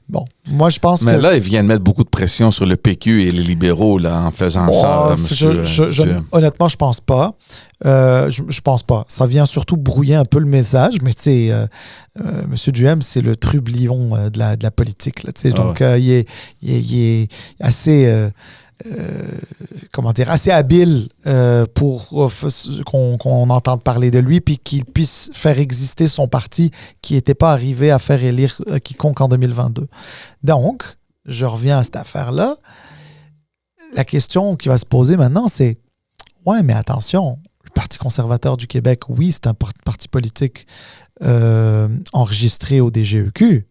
Bon, moi, je pense Mais là, il vient de mettre beaucoup de pression sur le PQ et les libéraux là, en faisant ça. Honnêtement, je pense pas. Je pense pas. Ça vient surtout brouiller un peu le message, mais tu sais, M. Duhem, c'est le trublion de la politique. Là, donc, il est assez... assez habile pour qu'on entende parler de lui puis qu'il puisse faire exister son parti qui n'était pas arrivé à faire élire quiconque en 2022. Donc, je reviens à cette affaire-là. La question qui va se poser maintenant, c'est ouais, mais attention, le Parti conservateur du Québec, oui, c'est un parti politique enregistré au DGEQ.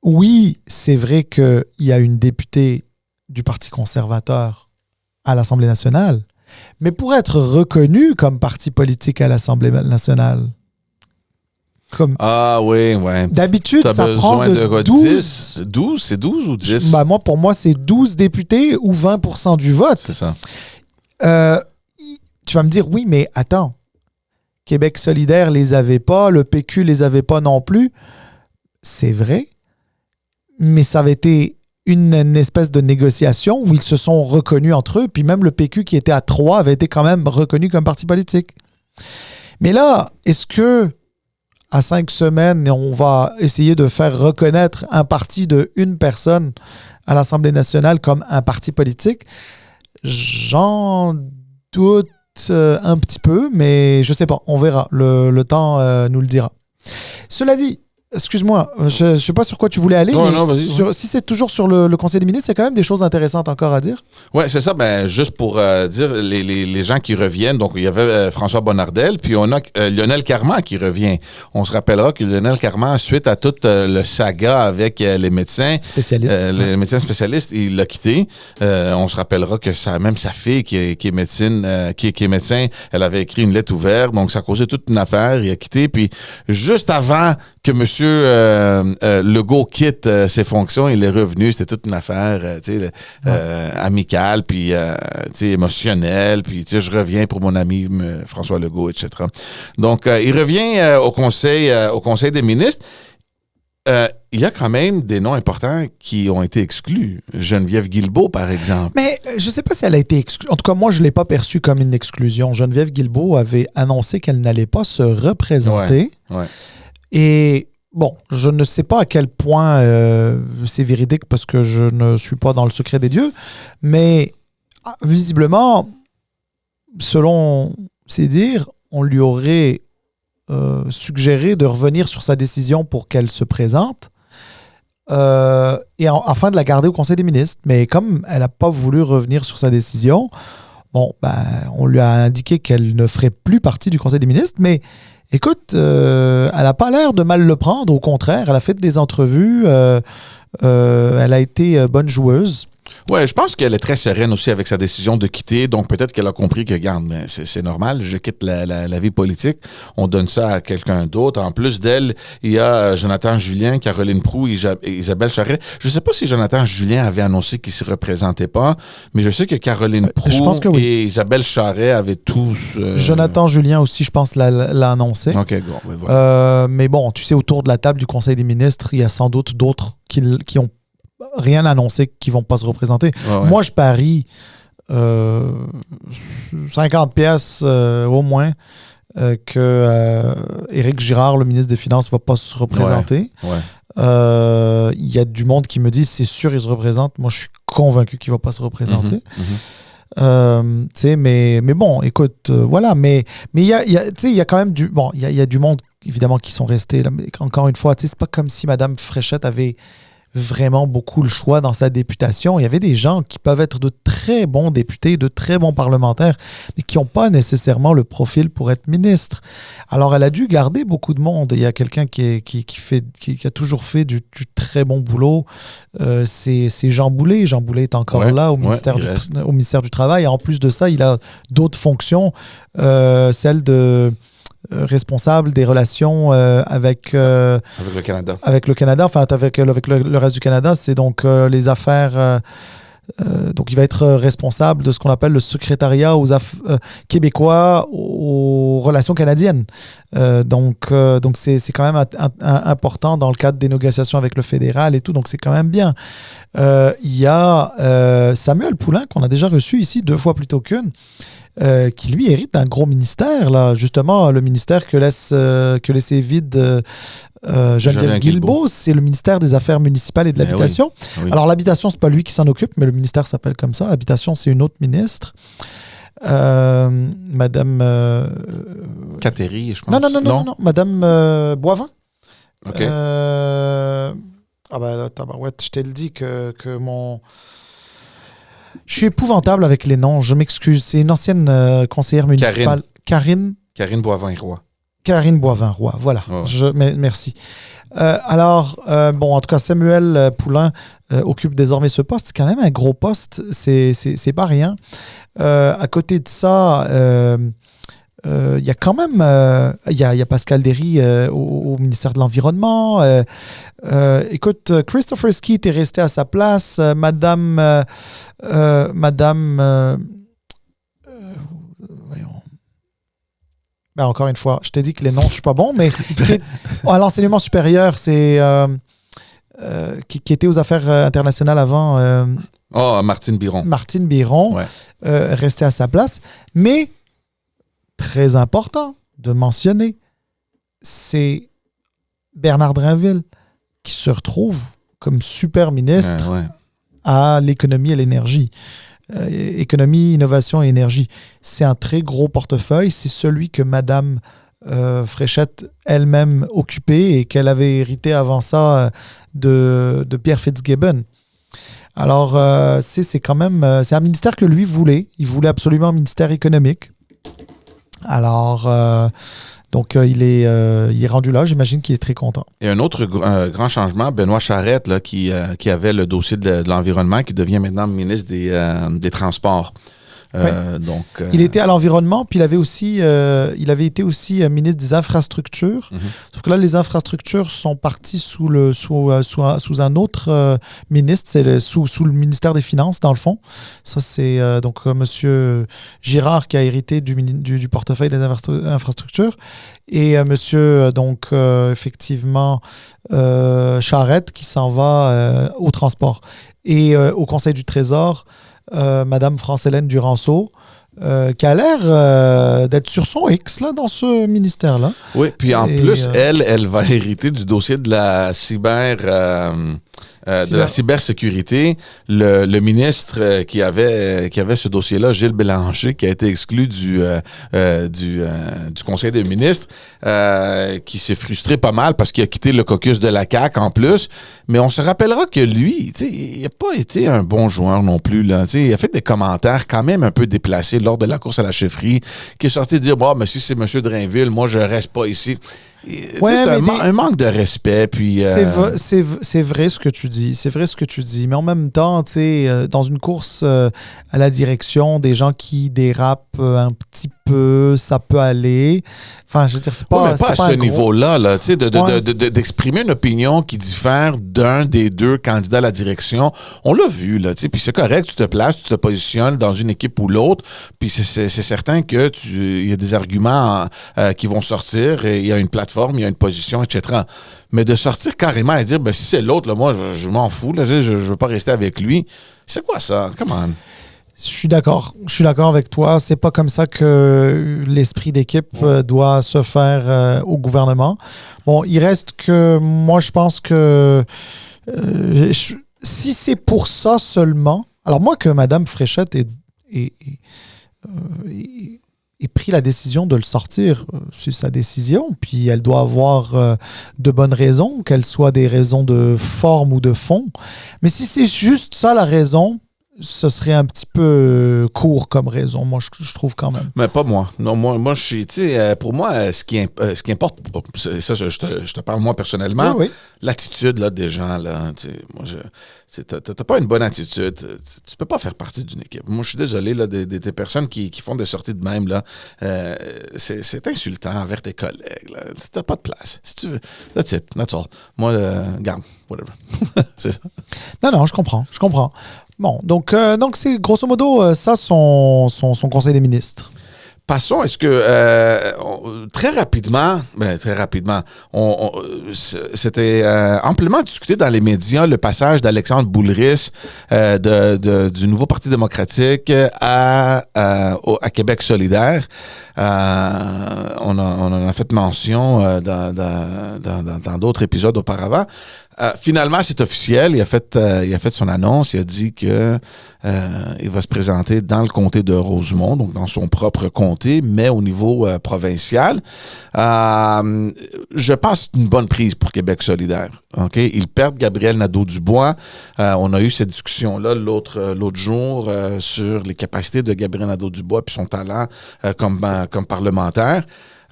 Oui, c'est vrai qu'il y a une députée du Parti conservateur à l'Assemblée nationale, mais pour être reconnu comme parti politique à l'Assemblée nationale, d'habitude, ça prend de 12... 12, c'est 12 ou 10? Pour moi, c'est 12 députés ou 20% du vote. C'est ça. Tu vas me dire, oui, mais attends, Québec solidaire les avait pas, le PQ les avait pas non plus. C'est vrai, mais ça avait été une espèce de négociation où ils se sont reconnus entre eux, puis même le PQ qui était à 3 avait été quand même reconnu comme parti politique. Mais là, est-ce que à 5 semaines, on va essayer de faire reconnaître un parti de une personne à l'Assemblée nationale comme un parti politique? J'en doute un petit peu, mais je sais pas, on verra. Le temps nous le dira. Cela dit, excuse-moi, je ne sais pas sur quoi tu voulais aller, non, vas-y. Si c'est toujours sur le Conseil des ministres, il y a quand même des choses intéressantes encore à dire. Oui, c'est ça. Ben, juste pour dire les gens qui reviennent, donc il y avait François Bonnardel, puis on a Lionel Carman qui revient. On se rappellera que Lionel Carman, suite à toute le saga avec les médecins spécialistes, les médecins spécialistes, il l'a quitté. On se rappellera que même sa fille qui est médecin, elle avait écrit une lettre ouverte, donc ça a causé toute une affaire. Il a quitté, puis juste avant que M. Legault quitte ses fonctions, il est revenu. C'était toute une affaire amicale, puis émotionnelle. Puis je reviens pour mon ami François Legault, etc. Donc, il revient au Conseil des ministres. Il y a quand même des noms importants qui ont été exclus. Geneviève Guilbeault, par exemple. Mais je ne sais pas si elle a été exclue. En tout cas, moi, je ne l'ai pas perçue comme une exclusion. Geneviève Guilbeault avait annoncé qu'elle n'allait pas se représenter. Ouais. Et bon, je ne sais pas à quel point c'est véridique parce que je ne suis pas dans le secret des dieux, mais visiblement, selon ses dires, on lui aurait suggéré de revenir sur sa décision pour qu'elle se présente afin de la garder au Conseil des ministres. Mais comme elle n'a pas voulu revenir sur sa décision, on lui a indiqué qu'elle ne ferait plus partie du Conseil des ministres, mais écoute, elle n'a pas l'air de mal le prendre, au contraire, elle a fait des entrevues, elle a été bonne joueuse. Oui, je pense qu'elle est très sereine aussi avec sa décision de quitter. Donc, peut-être qu'elle a compris que, regarde, c'est normal, je quitte la vie politique. On donne ça à quelqu'un d'autre. En plus d'elle, il y a Jonathan Julien, Caroline Proulx, Isabelle Charret. Je ne sais pas si Jonathan Julien avait annoncé qu'il ne se représentait pas, mais je sais que Caroline Proulx et Isabelle Charret avaient tous... Jonathan Julien aussi, je pense, l'a annoncé. OK, bon, mais voilà. Mais bon, tu sais, autour de la table du Conseil des ministres, il y a sans doute d'autres qui ont rien annoncé qui vont pas se représenter. Ouais. Moi, je parie 50 pièces au moins que Éric Girard, le ministre des Finances, va pas se représenter. Ouais. Il y a du monde qui me dit, c'est sûr, il se représente. Moi, je suis convaincu qu'il ne va pas se représenter. Mais bon, écoute, voilà. Mais il y a quand même il y a du monde, évidemment, qui sont restés. Là, mais encore une fois, c'est pas comme si Mme Fréchette avait vraiment beaucoup le choix dans sa députation. Il y avait des gens qui peuvent être de très bons députés, de très bons parlementaires, mais qui n'ont pas nécessairement le profil pour être ministre. Alors, elle a dû garder beaucoup de monde. Il y a quelqu'un qui a toujours fait du très bon boulot. C'est Jean Boulet. Jean Boulet est encore là au ministère du Travail. Et en plus de ça, il a d'autres fonctions, celle de responsable des relations avec le Canada. Avec le Canada, enfin avec le reste du Canada, c'est donc les affaires. Donc il va être responsable de ce qu'on appelle le secrétariat québécois aux relations canadiennes. Donc c'est quand même important dans le cadre des négociations avec le fédéral et tout. Donc c'est quand même bien. Il y a Samuel Poulin qu'on a déjà reçu ici 2 fois plutôt qu'une. Qui lui hérite d'un gros ministère, là, justement, le ministère que laissait vide Geneviève Guilbeault, c'est le ministère des Affaires municipales et de l'Habitation. Oui. Alors, l'habitation, c'est pas lui qui s'en occupe, mais le ministère s'appelle comme ça. L'habitation, c'est une autre ministre. Madame... Catherine, je pense. Non. Madame Boivin. OK. Là, je t'ai dit que mon... Je suis épouvantable avec les noms, je m'excuse. C'est une ancienne conseillère municipale. Karine Boivin-Roy. Karine Boivin-Roy, voilà. Oh. Merci. En tout cas, Samuel Poulin occupe désormais ce poste. C'est quand même un gros poste, c'est pas rien. À côté de ça, il y a quand même il y a Pascal Derry au ministère de l'Environnement. Écoute, Christopher Skeet est resté à sa place. Madame encore une fois, je t'ai dit que les noms, je suis pas bon, mais à l'enseignement supérieur, c'est qui était aux affaires internationales avant. Martine Biron. Martine Biron, resté à sa place. Mais très important de mentionner, c'est Bernard Drinville qui se retrouve comme super ministre à l'économie et l'énergie. Économie, innovation et énergie. C'est un très gros portefeuille. C'est celui que Mme Fréchette elle-même occupait et qu'elle avait hérité avant ça de Pierre Fitzgibbon. Alors, c'est quand même... c'est un ministère que lui voulait. Il voulait absolument un ministère économique. Alors, il est rendu là. J'imagine qu'il est très content. Et un autre grand changement, Benoît Charette, là, qui avait le dossier de l'environnement, qui devient maintenant ministre des Transports. Il était à l'environnement, puis il avait été aussi ministre des infrastructures. Sauf que là, les infrastructures sont parties sous un autre ministre, c'est sous le ministère des Finances, dans le fond. Ça, c'est M. Girard qui a hérité du portefeuille des infrastructures. Et monsieur, effectivement, Charette qui s'en va au transport. Et au Conseil du Trésor, Madame France-Hélène Duranceau, qui a l'air d'être sur son X là, dans ce ministère-là. Oui, puis en plus, elle va hériter du dossier de la la cybersécurité. Le ministre qui avait ce dossier-là, Gilles Bélanger, qui a été exclu du Conseil des ministres, qui s'est frustré pas mal parce qu'il a quitté le caucus de la CAQ en plus. Mais on se rappellera que lui, il n'a pas été un bon joueur non plus. Là. Il a fait des commentaires quand même un peu déplacés lors de la course à la chefferie, qui est sorti dire mais si c'est M. Drainville, moi je reste pas ici. Un manque de respect. Puis, c'est vrai ce que tu dis. C'est vrai ce que tu dis. Mais en même temps, dans une course à la direction, des gens qui dérapent un petit peu, ça peut aller. Enfin, je veux dire, c'est pas. Mais pas à ce niveau-là, d'exprimer une opinion qui diffère d'un des deux candidats à la direction. On l'a vu, là. Puis c'est correct, tu te places, tu te positionnes dans une équipe ou l'autre. Puis c'est certain qu'il y a des arguments qui vont sortir. Il y a une plateforme, il y a une position, etc. Mais de sortir carrément et dire, si c'est l'autre, là, moi, je m'en fous, là, je veux pas rester avec lui. C'est quoi ça? Come on. Je suis d'accord avec toi. C'est pas comme ça que l'esprit d'équipe doit se faire au gouvernement. Bon, il reste que moi, je pense que si c'est pour ça seulement, alors moi que Mme Fréchette ait pris la décision de le sortir, c'est sa décision, puis elle doit avoir de bonnes raisons, qu'elles soient des raisons de forme ou de fond. Mais si c'est juste ça la raison, ce serait un petit peu court comme raison, moi, je trouve quand même. Mais pas moi. Non, moi je suis, tu sais, pour moi, ce qui importe, ça, je te parle moi personnellement, Oui. l'attitude là, des gens, là, tu sais, moi, t'as pas une bonne attitude, tu peux pas faire partie d'une équipe. Moi, je suis désolé, là, des personnes qui font des sorties de même, là, c'est insultant envers tes collègues, là. T'as pas de place. Si tu veux, that's it, that's all. Moi, garde, whatever. C'est ça. Non, je comprends. Bon, donc c'est grosso modo ça son conseil des ministres. Passons, est-ce que très rapidement, c'était amplement discuté dans les médias le passage d'Alexandre Boulris du nouveau Parti démocratique à Québec solidaire. On en a fait mention dans d'autres épisodes auparavant. Finalement, c'est officiel. Il a fait son annonce. Il a dit que il va se présenter dans le comté de Rosemont, donc dans son propre comté, mais au niveau provincial. Je pense que c'est une bonne prise pour Québec solidaire. Okay? Ils perdent Gabriel Nadeau-Dubois. On a eu cette discussion-là l'autre jour sur les capacités de Gabriel Nadeau-Dubois puis son talent comme parlementaire.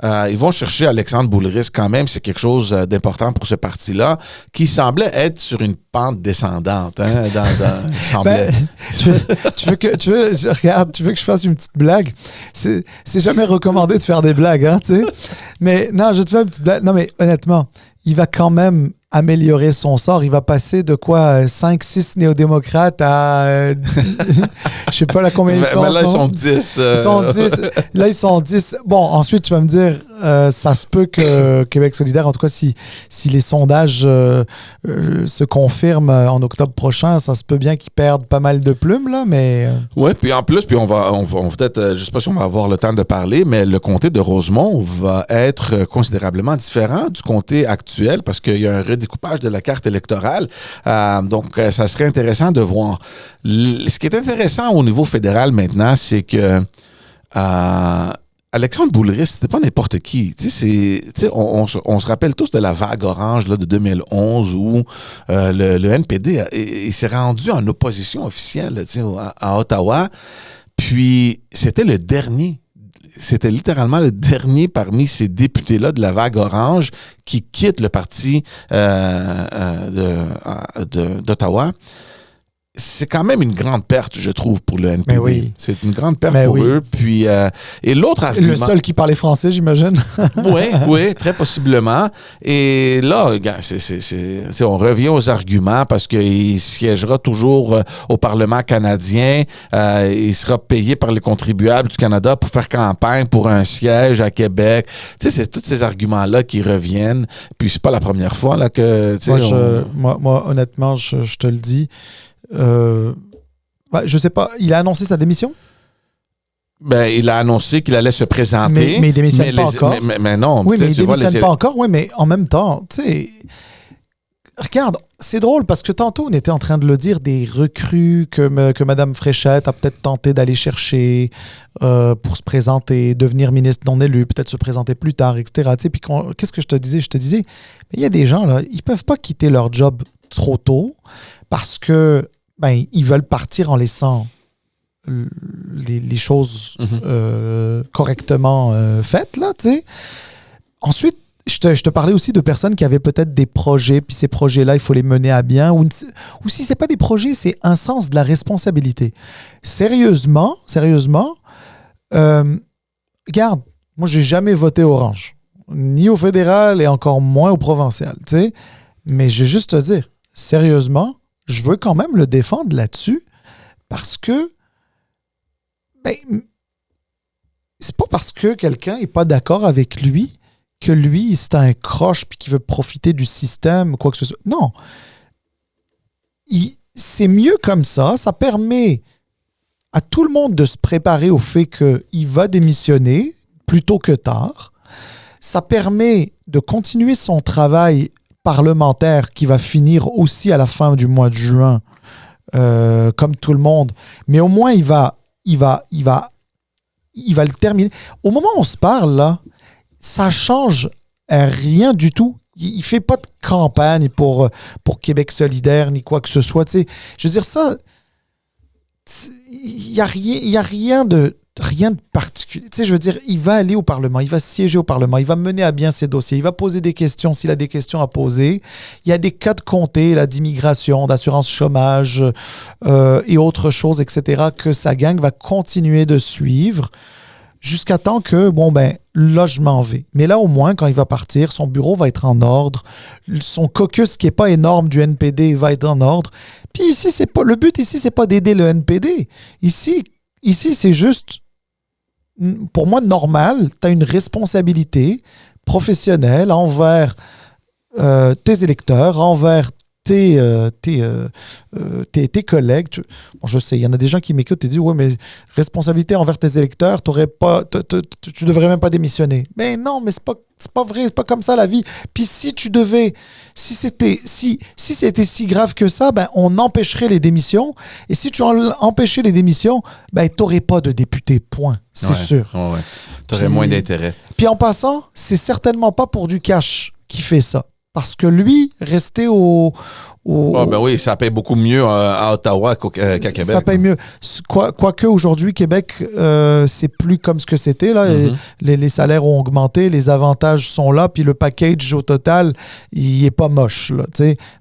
Ils vont chercher Alexandre Boulris quand même, c'est quelque chose d'important pour ce parti-là, qui semblait être sur une pente descendante. Hein, semblait. Tu veux que je fasse une petite blague? C'est jamais recommandé de faire des blagues, hein, tu sais. Mais non, je te fais une petite blague. Non, mais honnêtement, il va quand même améliorer son sort. Il va passer de quoi 5-6 néo-démocrates à je sais pas là combien ils sont. Mais là, ils sont 10. Ils sont 10. Là, ils sont 10. Bon, ensuite, tu vas me dire, ça se peut que Québec solidaire, en tout cas, si les sondages se confirment en octobre prochain, ça se peut bien qu'ils perdent pas mal de plumes, là, mais... Oui, puis en plus, on va peut-être, je sais pas si on va avoir le temps de parler, mais le comté de Rosemont va être considérablement différent du comté actuel parce qu'il y a un redécoupage de la carte électorale. Donc, ça serait intéressant de voir. Ce qui est intéressant au niveau fédéral maintenant, c'est que Alexandre Boulris, c'était pas n'importe qui. On se rappelle tous de la vague orange là, de 2011 où le NPD il s'est rendu en opposition officielle là, à Ottawa. Puis, c'était le dernier. C'était littéralement le dernier parmi ces députés-là de la vague orange qui quitte le parti d'Ottawa. C'est quand même une grande perte, je trouve, pour le NPD. Oui. C'est une grande perte pour eux. Puis, et l'autre argument... Le seul qui parlait français, j'imagine. Oui, très possiblement. Et là, on revient aux arguments parce qu'il siégera toujours au Parlement canadien. Il sera payé par les contribuables du Canada pour faire campagne pour un siège à Québec. Tu sais, c'est tous ces arguments-là qui reviennent. Puis c'est pas la première fois là, que... Moi, honnêtement, je te le dis... je sais pas, il a annoncé sa démission? Il a annoncé qu'il allait se présenter. Mais il démissionne pas encore. Mais non. Oui, mais il démissionne pas encore. Oui, mais en même temps, tu sais, regarde, c'est drôle parce que tantôt, on était en train de le dire, des recrues que Mme Fréchette a peut-être tenté d'aller chercher pour se présenter, devenir ministre non élu, peut-être se présenter plus tard, etc. Tu sais, puis qu'est-ce que je te disais? Je te disais, il y a des gens, là, ils peuvent pas quitter leur job trop tôt parce que ils veulent partir en laissant les choses correctement faites, là, tu sais. Ensuite, je te parlais aussi de personnes qui avaient peut-être des projets, puis ces projets-là, il faut les mener à bien, ou si c'est pas des projets, c'est un sens de la responsabilité. Sérieusement, regarde, moi, j'ai jamais voté Orange, ni au fédéral et encore moins au provincial, tu sais. Mais je vais juste te dire, sérieusement, je veux quand même le défendre là-dessus parce que c'est pas parce que quelqu'un n'est pas d'accord avec lui que lui, c'est un croche puis qu'il veut profiter du système ou quoi que ce soit. Non. C'est mieux comme ça. Ça permet à tout le monde de se préparer au fait qu'il va démissionner plus tôt que tard. Ça permet de continuer son travail parlementaire qui va finir aussi à la fin du mois de juin, comme tout le monde. Mais au moins, il va le terminer. Au moment où on se parle, là, ça change rien du tout. Il ne fait pas de campagne pour Québec solidaire ni quoi que ce soit. T'sais. Je veux dire, ça, il n'y a rien de particulier. Tu sais, je veux dire, il va aller au Parlement, il va siéger au Parlement, il va mener à bien ses dossiers, il va poser des questions s'il a des questions à poser. Il y a des cas de comté, là, d'immigration, d'assurance chômage et autres choses, etc., que sa gang va continuer de suivre jusqu'à temps que, là, je m'en vais. Mais là, au moins, quand il va partir, son bureau va être en ordre, son caucus, qui n'est pas énorme du NPD, va être en ordre. Puis ici, le but ici, c'est pas d'aider le NPD. Ici, c'est juste, pour moi, normal. Tu as une responsabilité professionnelle envers tes électeurs, envers tes collègues. Je sais, il y en a des gens qui m'écoutent et disent « Ouais, mais responsabilité envers tes électeurs, tu devrais même pas démissionner. » Mais non, mais c'est pas vrai, c'est pas comme ça la vie. Puis si c'était si grave que ça, on empêcherait les démissions. Et si tu empêchais les démissions, t'aurais pas de député, point. C'est sûr. Ouais. T'aurais moins d'intérêt. Puis en passant, c'est certainement pas pour du cash qu'il fait ça. Parce que lui, rester au oui, ça paye beaucoup mieux à Ottawa qu'à Québec. Ça paye mieux. Quoique aujourd'hui, Québec, c'est plus comme ce que c'était. Là. Les salaires ont augmenté, les avantages sont là, puis le package au total, il n'est pas moche. Là,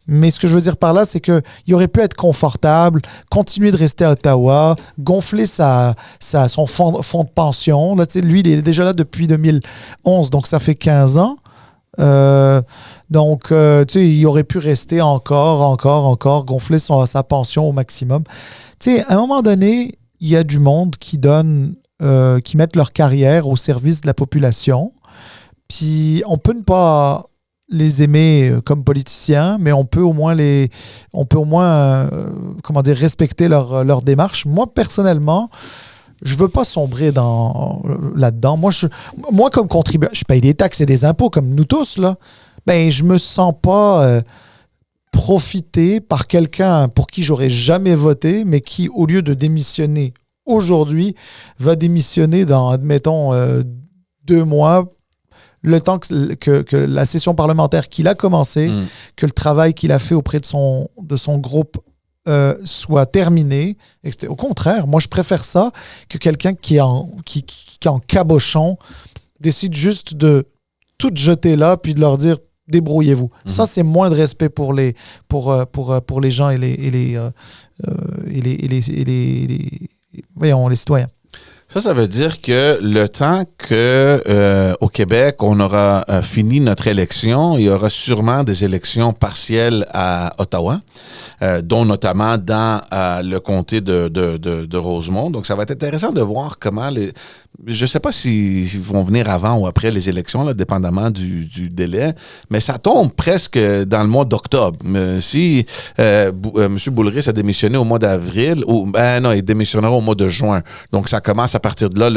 mais ce que je veux dire par là, c'est qu'il aurait pu être confortable, continuer de rester à Ottawa, gonfler son fonds de pension. Là, lui, il est déjà là depuis 2011, donc ça fait 15 ans. Donc, il aurait pu rester encore, gonfler sa pension au maximum. À un moment donné, il y a du monde qui mettent leur carrière au service de la population. Puis, on peut ne pas les aimer comme politiciens, mais on peut au moins respecter leur démarche. Moi, personnellement, je veux pas sombrer là-dedans. Moi, comme contribuable, je paye des taxes et des impôts comme nous tous, là. Je me sens pas profité par quelqu'un pour qui j'aurais jamais voté, mais qui, au lieu de démissionner aujourd'hui, va démissionner dans, admettons, 2 mois, le temps que la session parlementaire qu'il a commencé, que le travail qu'il a fait auprès de son groupe soit terminé. Au contraire, moi, je préfère ça que quelqu'un qui en cabochon décide juste de tout jeter là puis de leur dire débrouillez-vous. Ça, c'est moins de respect pour les gens et les citoyens. Ça veut dire que le temps qu'au Québec, on aura fini notre élection, il y aura sûrement des élections partielles à Ottawa, dont notamment dans le comté de Rosemont. Donc, ça va être intéressant de voir comment je ne sais pas s'ils vont venir avant ou après les élections, là, dépendamment du délai, mais ça tombe presque dans le mois d'octobre. Si M. Boulris a démissionné au mois d'avril, non, il démissionnera au mois de juin. Donc, ça commence à partir de là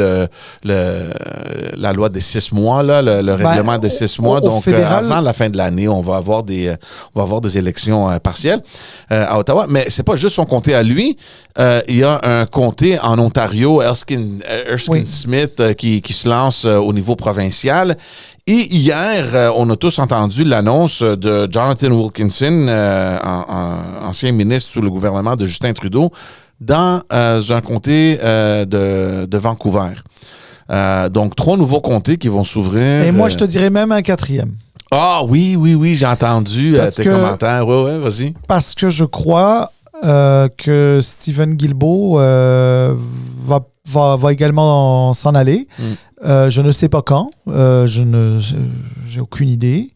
la loi des 6 mois, là, le règlement des 6 mois. Donc, avant la fin de l'année, on va avoir des élections partielles à Ottawa. Mais c'est pas juste son comté à lui. Il y a un comté en Ontario, Erskine Smith, qui se lance au niveau provincial. Et hier, on a tous entendu l'annonce de Jonathan Wilkinson, ancien ministre sous le gouvernement de Justin Trudeau, dans un comté de Vancouver. Donc, 3 nouveaux comtés qui vont s'ouvrir. Et moi, je te dirais même un 4e. Ah oui, j'ai entendu tes commentaires. Oui, vas-y. Parce que je crois que Stephen Guilbeault va également s'en aller. Je ne sais pas quand. J'ai aucune idée.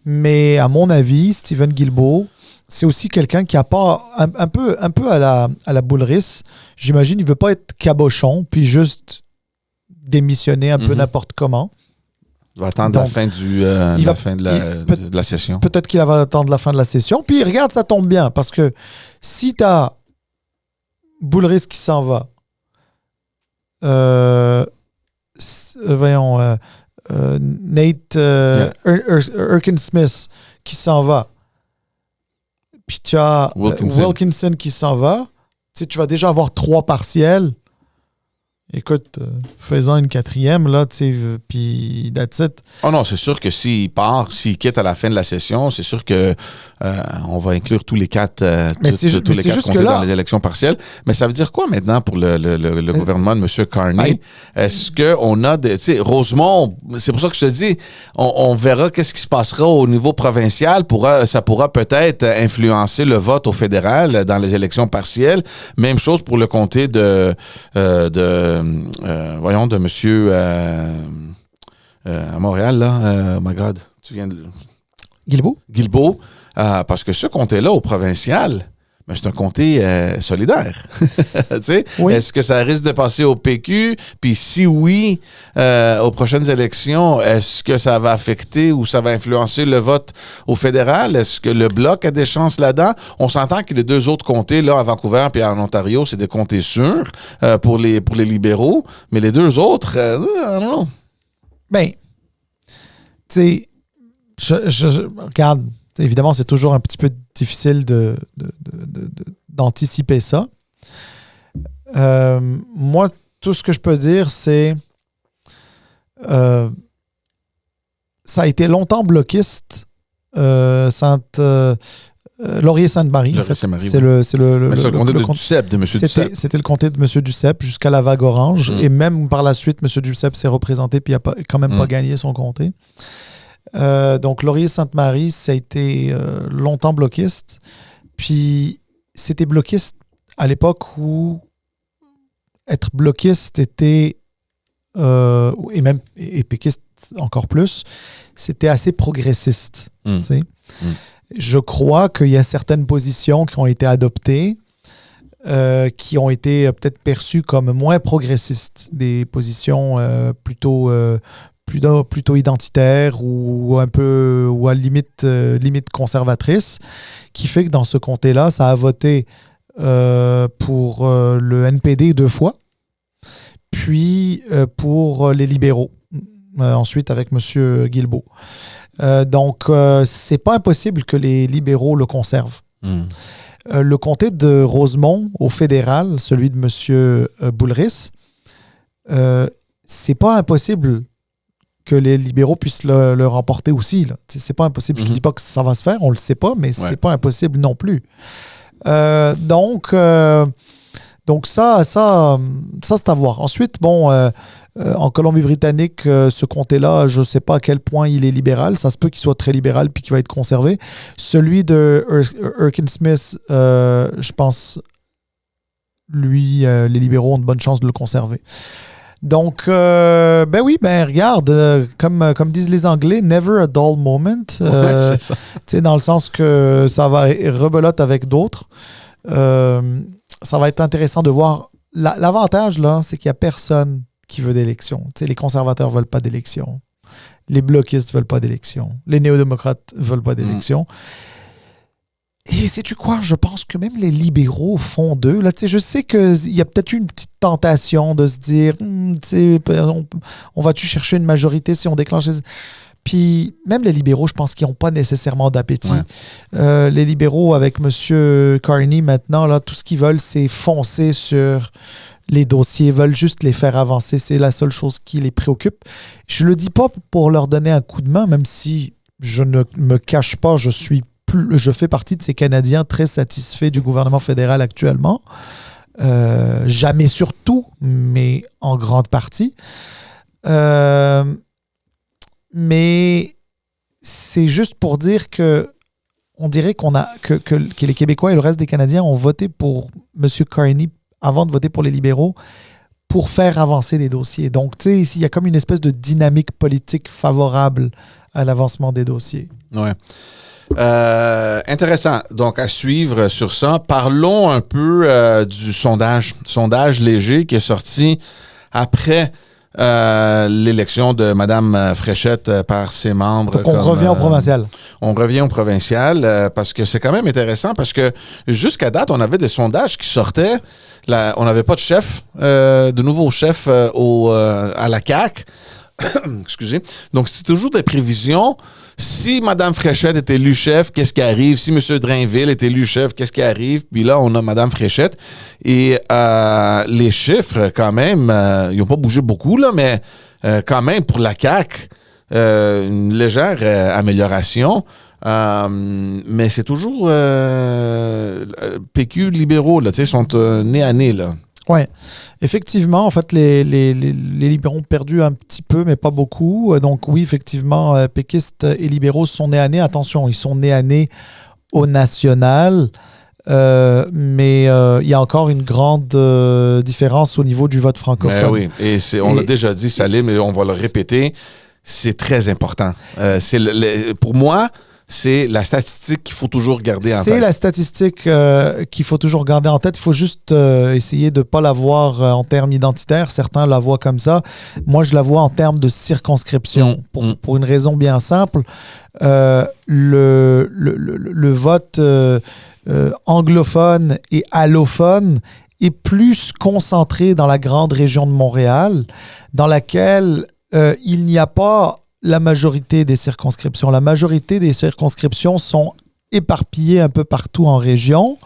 Mais à mon avis, Stephen Guilbeault, c'est aussi quelqu'un qui a pas un peu à la Boulris. J'imagine, il veut pas être cabochon puis juste démissionner un peu n'importe comment. Il va attendre la fin de la session. Peut-être qu'il va attendre la fin de la session. Puis regarde, ça tombe bien parce que si tu as Boulris qui s'en va, Nate Erkin-Smith qui s'en va. Puis tu as Wilkinson qui s'en va. Tu sais, tu vas déjà avoir 3 partiels. Écoute, faisant une 4e, là, tu sais, puis that's it. Oh non, c'est sûr que s'il quitte à la fin de la session, c'est sûr que on va inclure tous les 4 comtés dans les élections partielles. Mais ça veut dire quoi maintenant pour le gouvernement de M. Carney? Est-ce qu'on a tu sais, Rosemont, c'est pour ça que je te dis, on verra qu'est-ce qui se passera au niveau provincial. Ça pourra peut-être influencer le vote au fédéral dans les élections partielles. Même chose pour le comté de monsieur à Montréal, là. Oh my God, tu viens de... Guilbeault. Parce que ce comté-là, au provincial, ben, c'est un comté solidaire. Tu sais? Oui. Est-ce que ça risque de passer au PQ? Puis si oui, aux prochaines élections, est-ce que ça va affecter ou ça va influencer le vote au fédéral? Est-ce que le Bloc a des chances là-dedans? On s'entend que les 2 autres comtés, là, à Vancouver et en Ontario, c'est des comtés sûrs pour les libéraux. Mais les 2 autres, non. Ben, tu sais, je regarde. Évidemment, c'est toujours un petit peu difficile d'anticiper ça. Moi, tout ce que je peux dire, c'est ça a été longtemps bloquiste. Laurier-Sainte-Marie. En fait. C'est le comté de Duceppe, de M. Duceppe. C'était le comté de M. Duceppe jusqu'à la vague orange. Et même par la suite, M. Duceppe s'est représenté puis il n'a quand même pas gagné son comté. Donc, Laurier-Sainte-Marie, ça a été longtemps bloquiste. Puis, c'était bloquiste à l'époque où être bloquiste était, et péquiste encore plus, c'était assez progressiste. Je crois qu'il y a certaines positions qui ont été adoptées qui ont été peut-être perçues comme moins progressistes. Des positions plutôt identitaire ou un peu ou à limite conservatrice, qui fait que dans ce comté-là, ça a voté pour le NPD 2 fois, puis pour les libéraux, ensuite avec M. Guilbeault. Donc, c'est pas impossible que les libéraux le conservent. Le comté de Rosemont, au fédéral, celui de M. Boulris, c'est pas impossible que les libéraux puissent le remporter aussi. Là. C'est pas impossible. Je ne dis pas que ça va se faire, on le sait pas, mais c'est pas impossible non plus. Donc ça c'est à voir. Ensuite, en Colombie-Britannique, ce comté-là, je ne sais pas à quel point il est libéral. Ça se peut qu'il soit très libéral puis qu'il va être conservé. Celui de Erkin-Smith, je pense, lui, les libéraux ont de bonnes chances de le conserver. Donc, regarde, comme disent les Anglais, never a dull moment. C'est ça. Dans le sens que ça va rebelote avec d'autres. Ça va être intéressant de voir. L'avantage, là, c'est qu'il n'y a personne qui veut d'élection. Les conservateurs ne veulent pas d'élection. Les bloquistes ne veulent pas d'élection. Les néo-démocrates ne veulent pas d'élection. Et sais-tu quoi? Je pense que même les libéraux font d'eux. Là, je sais qu'il y a peut-être eu une petite tentation de se dire on va-tu chercher une majorité si on déclenche les... Puis même les libéraux, je pense qu'ils n'ont pas nécessairement d'appétit. Les libéraux, avec M. Carney maintenant, là, tout ce qu'ils veulent, c'est foncer sur les dossiers. Ils veulent juste les faire avancer. C'est la seule chose qui les préoccupe. Je ne le dis pas pour leur donner un coup de main, même si je ne me cache pas, je fais partie de ces Canadiens très satisfaits du gouvernement fédéral actuellement. Jamais sur tout, mais en grande partie. Mais c'est juste pour dire que on dirait que les Québécois et le reste des Canadiens ont voté pour M. Carney avant de voter pour les libéraux pour faire avancer des dossiers. Donc, tu sais, il y a comme une espèce de dynamique politique favorable à l'avancement des dossiers. Ouais. Intéressant. Donc, à suivre sur ça. Parlons un peu du sondage léger qui est sorti après l'élection de Mme Fréchette par ses membres. Donc, on revient au provincial. On revient au provincial parce que c'est quand même intéressant parce que jusqu'à date, on avait des sondages qui sortaient. On n'avait pas de chef, de nouveau chef à la CAQ. Excusez. Donc, c'est toujours des prévisions. Si Mme Fréchette est élue chef, qu'est-ce qui arrive? Si M. Drainville est élu chef, qu'est-ce qui arrive? Puis là, on a Mme Fréchette. Et les chiffres, quand même, ils n'ont pas bougé beaucoup, là, mais quand même, pour la CAQ, une légère amélioration. Mais c'est toujours PQ libéraux, là, tu sais, sont nez à nez, là. Oui, effectivement, en fait, les libéraux ont perdu un petit peu, mais pas beaucoup. Donc oui, effectivement, péquistes et libéraux sont nez à nez. Attention, ils sont nez à nez au national, mais il y a encore une grande différence au niveau du vote francophone. Ben oui, et on l'a déjà dit, Salim, et on va le répéter, c'est très important. Pour moi, c'est la statistique qu'il faut toujours garder en tête. C'est la statistique qu'il faut toujours garder en tête. Il faut juste essayer de ne pas la voir en termes identitaires. Certains la voient comme ça. Moi, je la vois en termes de circonscription. Pour une raison bien simple. Le vote anglophone et allophone est plus concentré dans la grande région de Montréal, dans laquelle il n'y a pas la majorité des circonscriptions. La majorité des circonscriptions sont éparpillées un peu partout en région,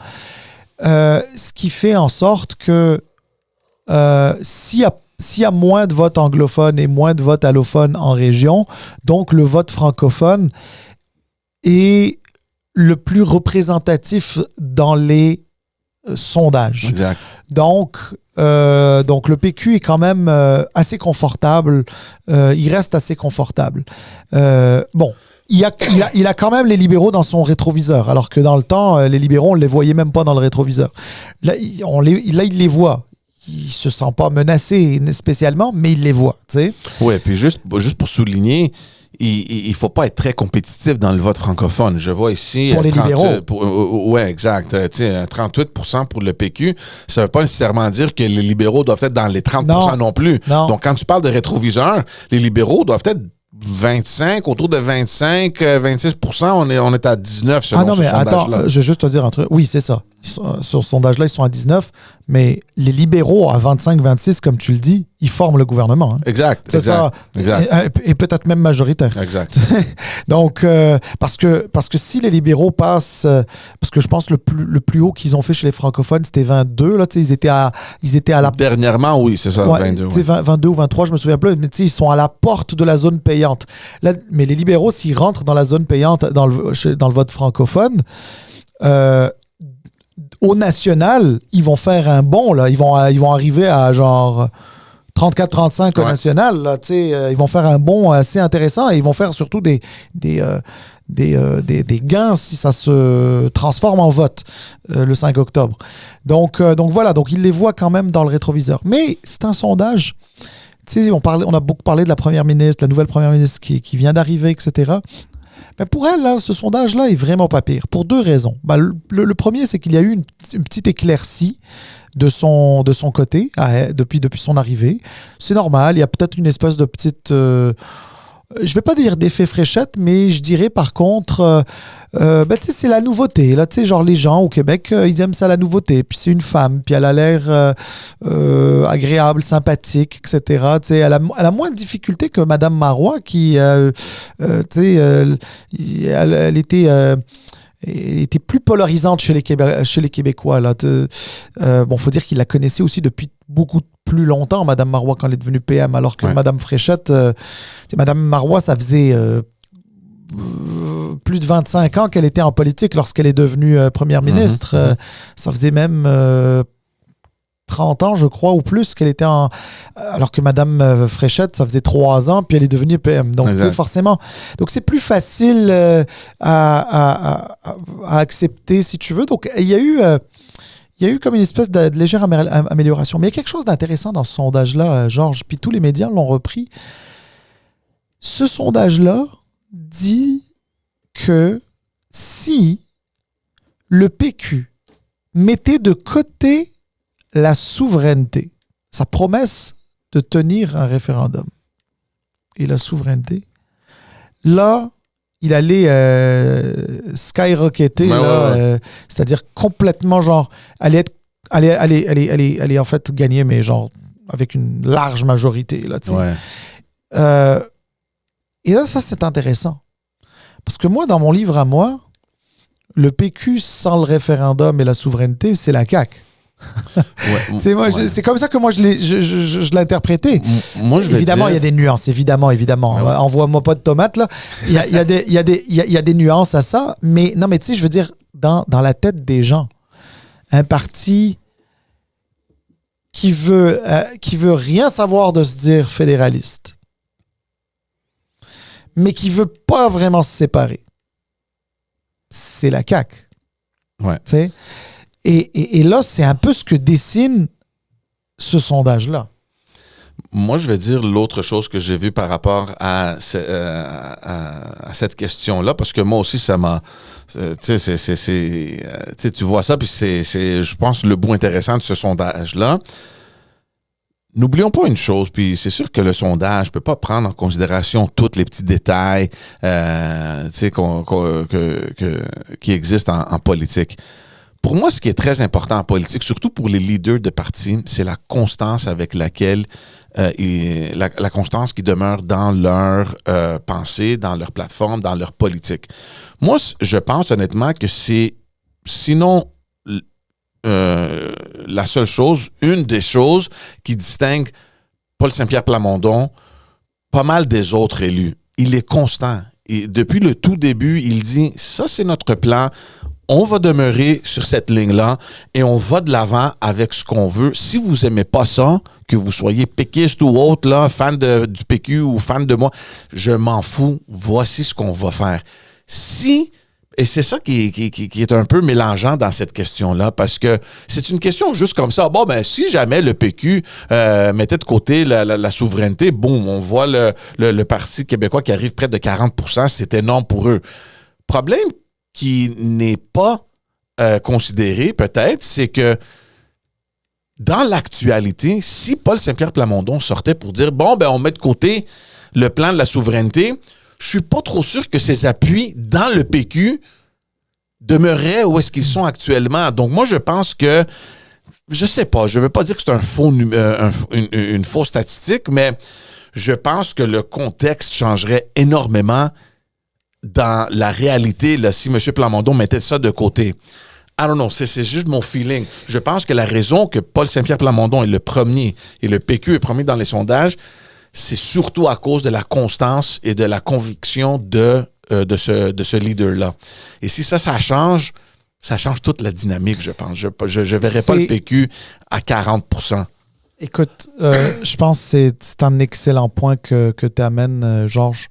ce qui fait en sorte que s'il y a moins de votes anglophones et moins de votes allophones en région, donc le vote francophone est le plus représentatif dans les sondages. Exact. Donc le PQ est quand même assez confortable. Il reste assez confortable. Bon, il a quand même les libéraux dans son rétroviseur, alors que dans le temps, les libéraux, on ne les voyait même pas dans le rétroviseur. Là, il les voit. Il ne se sent pas menacé spécialement, mais il les voit. Oui, puis juste pour souligner, il ne faut pas être très compétitif dans le vote francophone. Je vois ici... Pour les libéraux. Oui, exact. 38% pour le PQ, ça ne veut pas nécessairement dire que les libéraux doivent être dans les 30% non plus. Non. Donc, quand tu parles de rétroviseur, les libéraux doivent être 25, autour de 25, 26%. On est à 19 selon ce sondage-là. Ah non, mais attends, je vais juste te dire un truc. Oui, c'est ça. Sur ce sondage-là, ils sont à 19, mais les libéraux à 25-26, comme tu le dis, ils forment le gouvernement. Hein. Exact. C'est ça. Et peut-être même majoritaire. Exact. Donc, parce que si les libéraux passent, parce que je pense le plus haut qu'ils ont fait chez les francophones, c'était 22. Là, ils étaient à la... Dernièrement, oui, c'est ça, 22. Ouais. 22 ou 23, je me souviens plus, mais ils sont à la porte de la zone payante. Là, mais les libéraux, s'ils rentrent dans la zone payante, dans le vote francophone, au national, ils vont faire un bond, là. Ils vont arriver à genre 34-35 au national. Là, ils vont faire un bond assez intéressant et ils vont faire surtout des gains si ça se transforme en vote le 5 octobre. Donc voilà, donc ils les voient quand même dans le rétroviseur. Mais c'est un sondage. On a beaucoup parlé de la première ministre, la nouvelle première ministre qui vient d'arriver, etc. Mais pour elle, là, ce sondage-là est vraiment pas pire, pour deux raisons. Le premier, c'est qu'il y a eu une petite éclaircie de son côté depuis son arrivée. C'est normal, il y a peut-être une espèce de petite... je vais pas dire d'effet Fréchette, mais je dirais par contre, c'est la nouveauté. Là, genre les gens au Québec, ils aiment ça la nouveauté. Puis c'est une femme, puis elle a l'air agréable, sympathique, etc. Elle a moins de difficultés que Mme Marois, qui, elle était plus polarisante chez les Québécois. Là. Faut dire qu'il la connaissait aussi depuis beaucoup plus longtemps, Mme Marois, quand elle est devenue PM, alors que Mme Fréchette, Mme Marois, ça faisait plus de 25 ans qu'elle était en politique lorsqu'elle est devenue première ministre. Ça faisait même 30 ans, je crois, ou plus qu'elle était en... Alors que Mme Fréchette, ça faisait 3 ans, puis elle est devenue PM. Donc, forcément... Donc, c'est plus facile à accepter, si tu veux. Donc, il y a eu comme une espèce de légère amélioration. Mais il y a quelque chose d'intéressant dans ce sondage-là, Georges, puis tous les médias l'ont repris. Ce sondage-là dit que si le PQ mettait de côté la souveraineté, sa promesse de tenir un référendum et la souveraineté, là, il allait skyrocketer, c'est-à-dire complètement, genre, allait en fait gagner, mais genre, avec une large majorité, là, tu sais. Ouais. Et là, ça, c'est intéressant. Parce que moi, dans mon livre à moi, le PQ sans le référendum et la souveraineté, c'est la CAQ. C'est comme ça que moi, je l'ai interprété. Évidemment, il y a des nuances. Évidemment. Ouais. Envoie-moi pas de tomates, là. Il y a des nuances à ça. Mais non, mais tu sais, je veux dire, dans la tête des gens, un parti qui veut rien savoir de se dire fédéraliste, mais qui veut pas vraiment se séparer, c'est la CAQ. Ouais. T'sais? Et là, c'est un peu ce que dessine ce sondage-là. Moi, je vais dire l'autre chose que j'ai vu par rapport à cette question-là, parce que moi aussi, ça m'a... Tu sais, tu vois ça, puis c'est, je pense, le bout intéressant de ce sondage-là. N'oublions pas une chose, puis c'est sûr que le sondage ne peut pas prendre en considération tous les petits détails qui existent en politique. Pour moi, ce qui est très important en politique, surtout pour les leaders de partis, c'est la constance avec laquelle la constance qui demeure dans leur pensée, dans leur plateforme, dans leur politique. Moi, je pense honnêtement que c'est, sinon la seule chose, une des choses qui distingue Paul Saint-Pierre Plamondon pas mal des autres élus. Il est constant. Et depuis le tout début, il dit, ça c'est notre plan, on va demeurer sur cette ligne-là et on va de l'avant avec ce qu'on veut. Si vous aimez pas ça, que vous soyez péquiste ou autre, là, fan du PQ ou fan de moi, je m'en fous, voici ce qu'on va faire. Et c'est ça qui est un peu mélangeant dans cette question-là, parce que c'est une question juste comme ça. Bon, ben si jamais le PQ mettait de côté la souveraineté, boum, on voit le Parti québécois qui arrive près de 40%, c'est énorme pour eux. Problème qui n'est pas considéré, peut-être, c'est que dans l'actualité, si Paul Saint-Pierre Plamondon sortait pour dire, bon, ben on met de côté le plan de la souveraineté, je suis pas trop sûr que ses appuis dans le PQ demeuraient où est-ce qu'ils sont actuellement. Donc, moi, je pense que, je sais pas, je veux pas dire que c'est une fausse statistique, mais je pense que le contexte changerait énormément dans la réalité, là, si M. Plamondon mettait ça de côté. I don't know, c'est juste mon feeling. Je pense que la raison que Paul Saint-Pierre Plamondon est le premier et le PQ est premier dans les sondages, c'est surtout à cause de la constance et de la conviction de ce leader-là. Et si ça change toute la dynamique, je pense. Je ne verrais pas le PQ à 40%. Écoute, je pense que c'est un excellent point que tu amènes, Georges.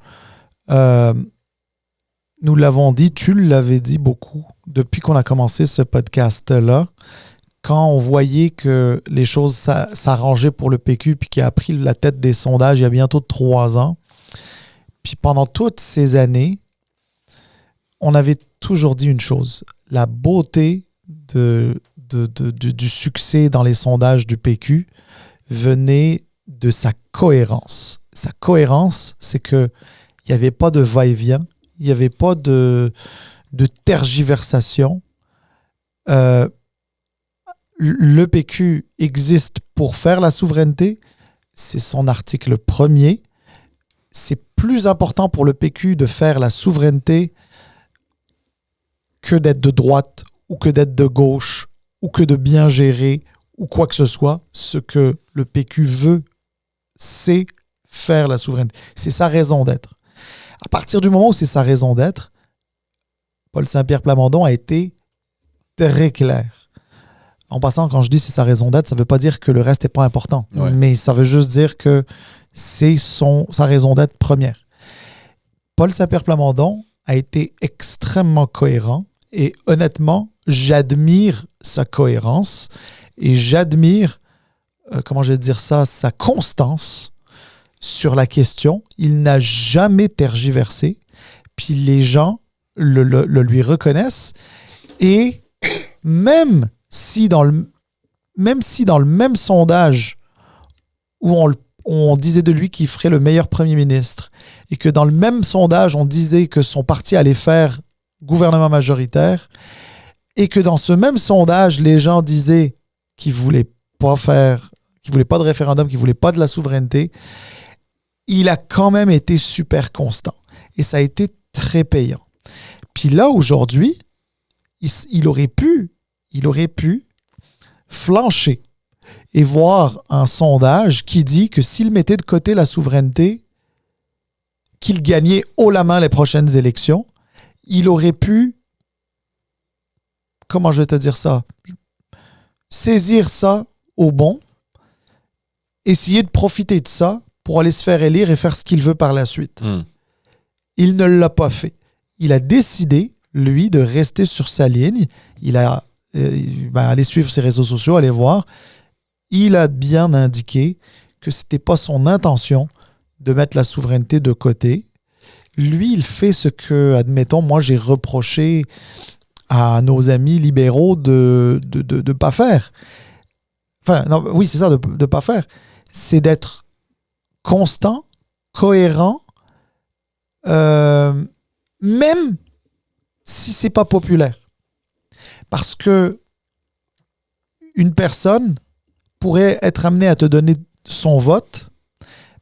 Nous l'avons dit, tu l'avais dit beaucoup, depuis qu'on a commencé ce podcast-là, quand on voyait que les choses s'arrangeaient pour le PQ puis qui a pris la tête des sondages il y a bientôt 3 ans. Puis pendant toutes ces années, on avait toujours dit une chose. La beauté du succès dans les sondages du PQ venait de sa cohérence. Sa cohérence, c'est qu'il n'y avait pas de va-et-vient, il n'y avait pas de tergiversation. Le PQ existe pour faire la souveraineté. C'est son article 1er. C'est plus important pour le PQ de faire la souveraineté que d'être de droite ou que d'être de gauche ou que de bien gérer ou quoi que ce soit. Ce que le PQ veut, c'est faire la souveraineté. C'est sa raison d'être. À partir du moment où c'est sa raison d'être, Paul Saint-Pierre Plamondon a été très clair. En passant, quand je dis c'est sa raison d'être, ça ne veut pas dire que le reste n'est pas important. Ouais. Mais ça veut juste dire que c'est sa raison d'être première. Paul Saint-Pierre Plamondon a été extrêmement cohérent et honnêtement, j'admire sa cohérence et j'admire, comment je vais dire ça, sa constance sur la question. Il n'a jamais tergiversé, puis les gens le lui reconnaissent et même si dans le même sondage où on disait de lui qu'il ferait le meilleur premier ministre et que dans le même sondage, on disait que son parti allait faire gouvernement majoritaire et que dans ce même sondage, les gens disaient qu'ils ne voulaient pas de référendum, qu'ils ne voulaient pas de la souveraineté, il a quand même été super constant. Et ça a été très payant. Puis là, aujourd'hui, il aurait pu flancher et voir un sondage qui dit que s'il mettait de côté la souveraineté, qu'il gagnait haut la main les prochaines élections, il aurait pu, comment je vais te dire ça, saisir ça au bon, essayer de profiter de ça pour aller se faire élire et faire ce qu'il veut par la suite. Il ne l'a pas fait. Il a décidé, lui, de rester sur sa ligne. Il a aller suivre ses réseaux sociaux, aller voir. Il a bien indiqué que ce n'était pas son intention de mettre la souveraineté de côté. Lui, il fait ce que, admettons, moi, j'ai reproché à nos amis libéraux de pas faire. Enfin, non, oui, c'est ça, de pas faire. C'est d'être constant, cohérent, même si c'est pas populaire. Parce que une personne pourrait être amenée à te donner son vote,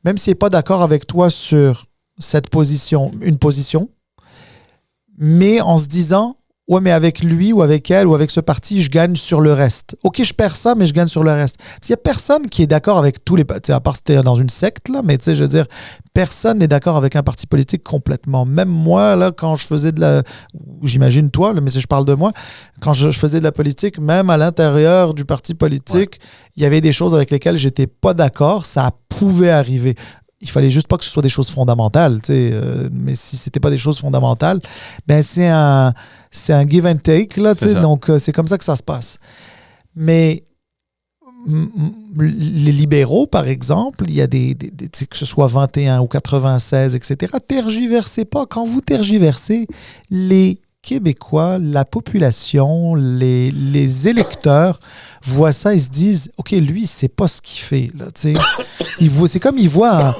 même s'il n'est pas d'accord avec toi sur une position, mais en se disant « Ouais, mais avec lui ou avec elle ou avec ce parti, je gagne sur le reste. OK, je perds ça, mais je gagne sur le reste. » Parce qu'il n'y a personne qui est d'accord avec tous les partis, à part si tu es dans une secte, là, mais tu sais, je veux dire, personne n'est d'accord avec un parti politique complètement. Même moi, là, quand je faisais j'imagine toi, là, mais si je parle de moi, quand je faisais de la politique, même à l'intérieur du parti politique, il y avait des choses avec lesquelles j'étais pas d'accord, ça pouvait arriver. Il fallait juste pas que ce soit des choses fondamentales, tu sais, mais si c'était pas des choses fondamentales, ben c'est un give and take, là, tu sais, donc c'est comme ça que ça se passe. Mais les libéraux, par exemple, il y a que ce soit 21 ou 96, etc., tergiversez pas. Quand vous tergiversez, les Québécois, la population, les électeurs voient ça et se disent « OK, lui, il sait pas ce qu'il fait. » là, c'est comme il voit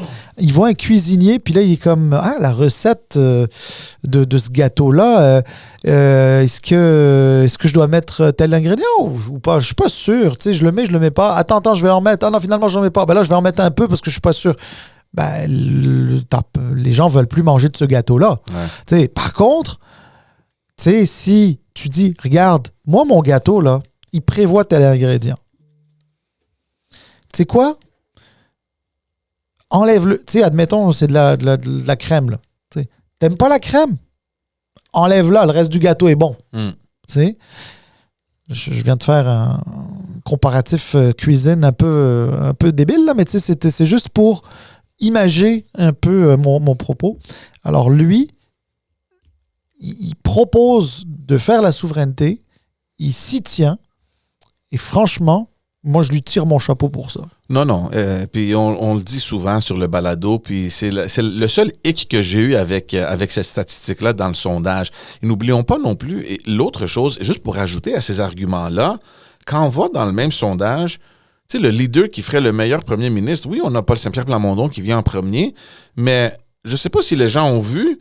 un cuisinier, puis là, il est comme « Ah, la recette de ce gâteau-là, est-ce que je dois mettre tel ingrédient ou pas? Je suis pas sûr. Je le mets pas. Attends, je vais en mettre. Ah non, finalement, je n'en mets pas. Ben là, je vais en mettre un peu parce que je suis pas sûr. » Ben, les gens veulent plus manger de ce gâteau-là. Ouais. Par contre, si tu dis, regarde, moi, mon gâteau, là, il prévoit tel ingrédient. Tu sais quoi? Enlève-le. Tu sais, admettons, c'est de la crème, là. T'aimes pas la crème? Enlève-la, le reste du gâteau est bon. Tu sais? Je viens de faire un comparatif cuisine un peu débile, là, mais tu sais, c'est juste pour imager un peu mon propos. Alors, lui, il propose de faire la souveraineté, il s'y tient, et franchement, moi, je lui tire mon chapeau pour ça. Non. Puis on le dit souvent sur le balado, puis c'est le seul hic que j'ai eu avec cette statistique-là dans le sondage. Et n'oublions pas non plus, et l'autre chose, juste pour ajouter à ces arguments-là, quand on voit dans le même sondage, tu sais, le leader qui ferait le meilleur premier ministre, oui, on n'a pas le Saint-Pierre Plamondon qui vient en premier, mais je ne sais pas si les gens ont vu,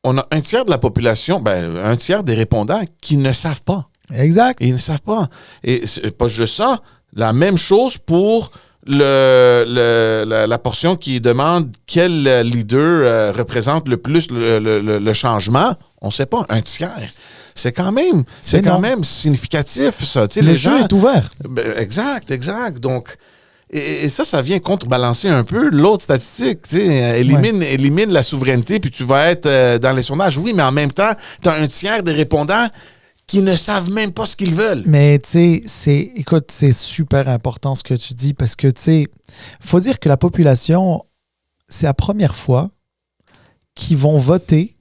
on a un tiers de la population, un tiers des répondants qui ne savent pas. Exact. Et ils ne savent pas. Et c'est pas juste ça. La même chose pour la portion qui demande quel leader représente le plus le changement. On ne sait pas. Un tiers. C'est quand même significatif, ça. Le jeu est ouvert. Exact. Donc, et ça vient contrebalancer un peu l'autre statistique. Élimine la souveraineté, puis tu vas être dans les sondages. Oui, mais en même temps, tu as un tiers des répondants qui ne savent même pas ce qu'ils veulent. Mais tu sais, écoute, c'est super important ce que tu dis parce que tu sais, faut dire que la population, c'est la première fois qu'ils vont voter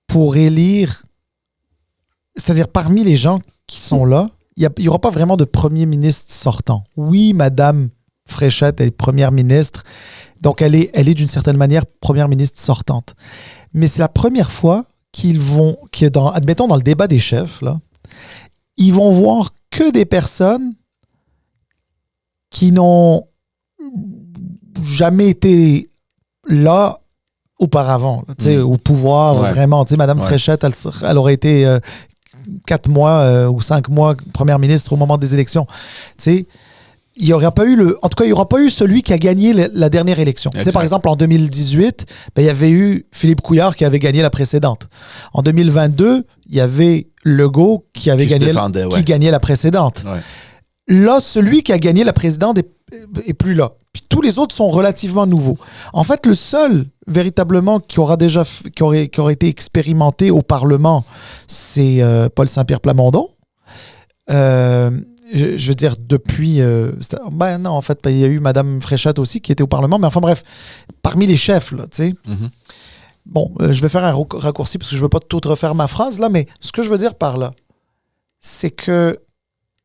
pour élire, c'est-à-dire parmi les gens qui sont là, il n'y aura pas vraiment de premier ministre sortant. Oui, Madame Fréchette, elle est première ministre, donc elle est d'une certaine manière première ministre sortante. Mais c'est la première fois admettons dans le débat des chefs, là, ils vont voir que des personnes qui n'ont jamais été là auparavant, au pouvoir, vraiment. Madame Fréchette, elle aurait été 4 mois ou 5 mois première ministre au moment des élections. Il n'y aurait pas eu en tout cas, il n'y aura pas eu celui qui a gagné la dernière élection. Par exemple, en 2018, il y avait eu Philippe Couillard qui avait gagné la précédente. En 2022, il y avait Legault qui gagnait la précédente. Ouais. Là, celui qui a gagné la présidente est plus là. Puis tous les autres sont relativement nouveaux. En fait, le seul véritablement qui aurait été expérimenté au Parlement, c'est Paul Saint-Pierre Plamondon. Je veux dire, depuis... non, en fait, il y a eu Mme Fréchette aussi qui était au Parlement. Mais enfin bref, parmi les chefs, là, tu sais. Mm-hmm. Bon, je vais faire un raccourci parce que je ne veux pas tout refaire ma phrase, là. Mais ce que je veux dire par là, c'est que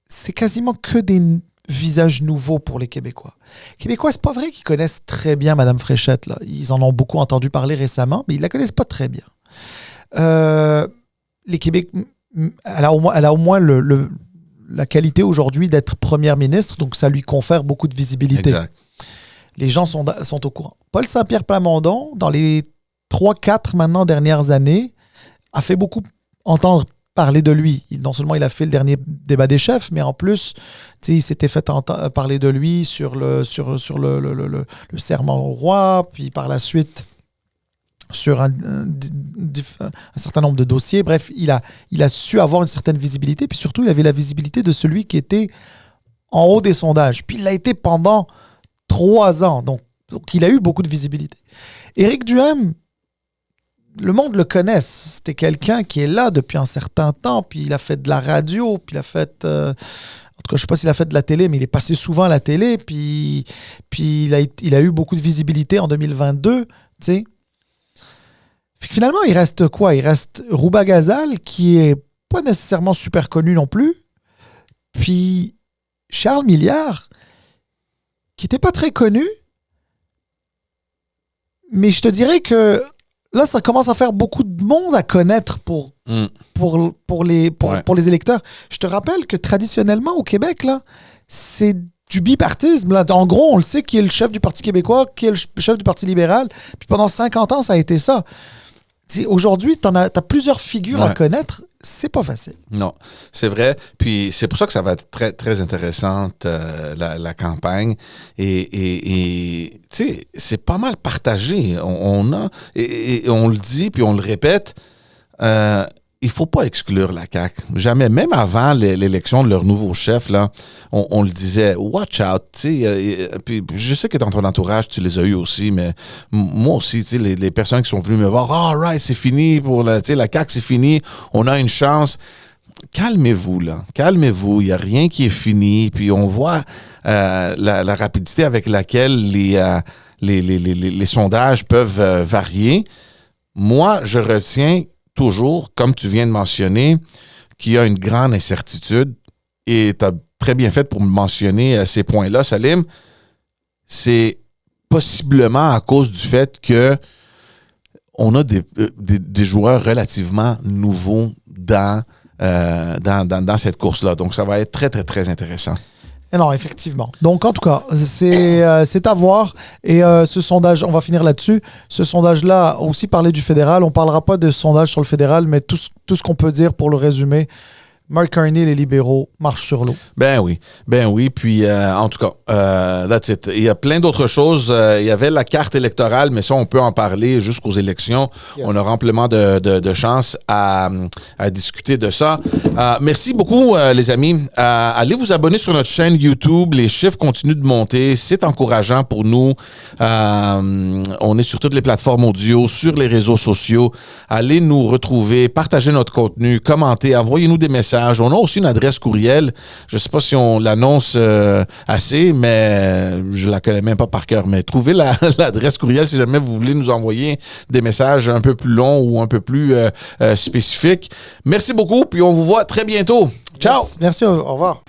c'est quasiment que des visages nouveaux pour les Québécois. Les Québécois, c'est pas vrai qu'ils connaissent très bien Mme Fréchette, là. Ils en ont beaucoup entendu parler récemment, mais ils la connaissent pas très bien. Les Québécois, elle a au moins la qualité aujourd'hui d'être première ministre, donc ça lui confère beaucoup de visibilité. Exact. Les gens sont au courant. Paul Saint-Pierre Plamondon, dans les 3-4 maintenant dernières années, a fait beaucoup entendre parler de lui. Non seulement il a fait le dernier débat des chefs, mais en plus, il s'était fait parler de lui sur le serment au roi, puis par la suite sur un certain nombre de dossiers. Bref, il a su avoir une certaine visibilité, puis surtout, il avait la visibilité de celui qui était en haut des sondages. Puis il l'a été pendant 3 ans, donc il a eu beaucoup de visibilité. Éric Duhaime, le monde le connaît. C'était quelqu'un qui est là depuis un certain temps, puis il a fait de la radio, puis il a fait... en tout cas, je ne sais pas s'il a fait de la télé, mais il est passé souvent à la télé, puis il a eu beaucoup de visibilité en 2022, tu sais. Finalement, il reste quoi? Il reste Rouba Gazal, qui est pas nécessairement super connu non plus. Puis Charles Milliard, qui n'était pas très connu. Mais je te dirais que là, ça commence à faire beaucoup de monde à connaître pour les électeurs. Je te rappelle que traditionnellement, au Québec, là, c'est du bipartisme. Là. En gros, on le sait qui est le chef du Parti québécois, qui est le chef du Parti libéral. Puis pendant 50 ans, ça a été ça. Aujourd'hui, t'as plusieurs figures à connaître. C'est pas facile. Non, c'est vrai. Puis c'est pour ça que ça va être très, très intéressante, la campagne. Et tu sais, c'est pas mal partagé. On le dit, puis on le répète. Il faut pas exclure la CAQ. Jamais. Même avant l'élection de leur nouveau chef, là, on le disait, watch out. Puis je sais que dans ton entourage, tu les as eus aussi, mais moi aussi, les personnes qui sont venues me voir, all right, c'est fini pour la CAQ, c'est fini, on a une chance. Calmez-vous, là. Calmez-vous. Il n'y a rien qui est fini. Puis on voit la rapidité avec laquelle les sondages peuvent varier. Moi, je retiens toujours, comme tu viens de mentionner, qu'il y a une grande incertitude, et tu as très bien fait pour me mentionner ces points-là, Salim. C'est possiblement à cause du fait que on a des joueurs relativement nouveaux dans cette course-là. Donc, ça va être très, très, très intéressant. Non, effectivement. Donc, en tout cas, c'est à voir. Et ce sondage, on va finir là-dessus. Ce sondage-là a aussi parlé du fédéral. On ne parlera pas de sondage sur le fédéral, mais tout ce qu'on peut dire pour le résumer, Mark Carney, les libéraux marchent sur l'eau. Ben oui. Puis, en tout cas, that's it. Il y a plein d'autres choses. Il y avait la carte électorale, mais ça, on peut en parler jusqu'aux élections. Yes. On a amplement de chance à discuter de ça. Merci beaucoup, les amis. Allez vous abonner sur notre chaîne YouTube. Les chiffres continuent de monter. C'est encourageant pour nous. On est sur toutes les plateformes audio, sur les réseaux sociaux. Allez nous retrouver, partagez notre contenu, commentez, envoyez-nous des messages. On a aussi une adresse courriel. Je ne sais pas si on l'annonce assez, mais je la connais même pas par cœur. Mais trouvez l'adresse courriel si jamais vous voulez nous envoyer des messages un peu plus longs ou un peu plus spécifiques. Merci beaucoup, puis on vous voit très bientôt. Ciao! Merci, au revoir.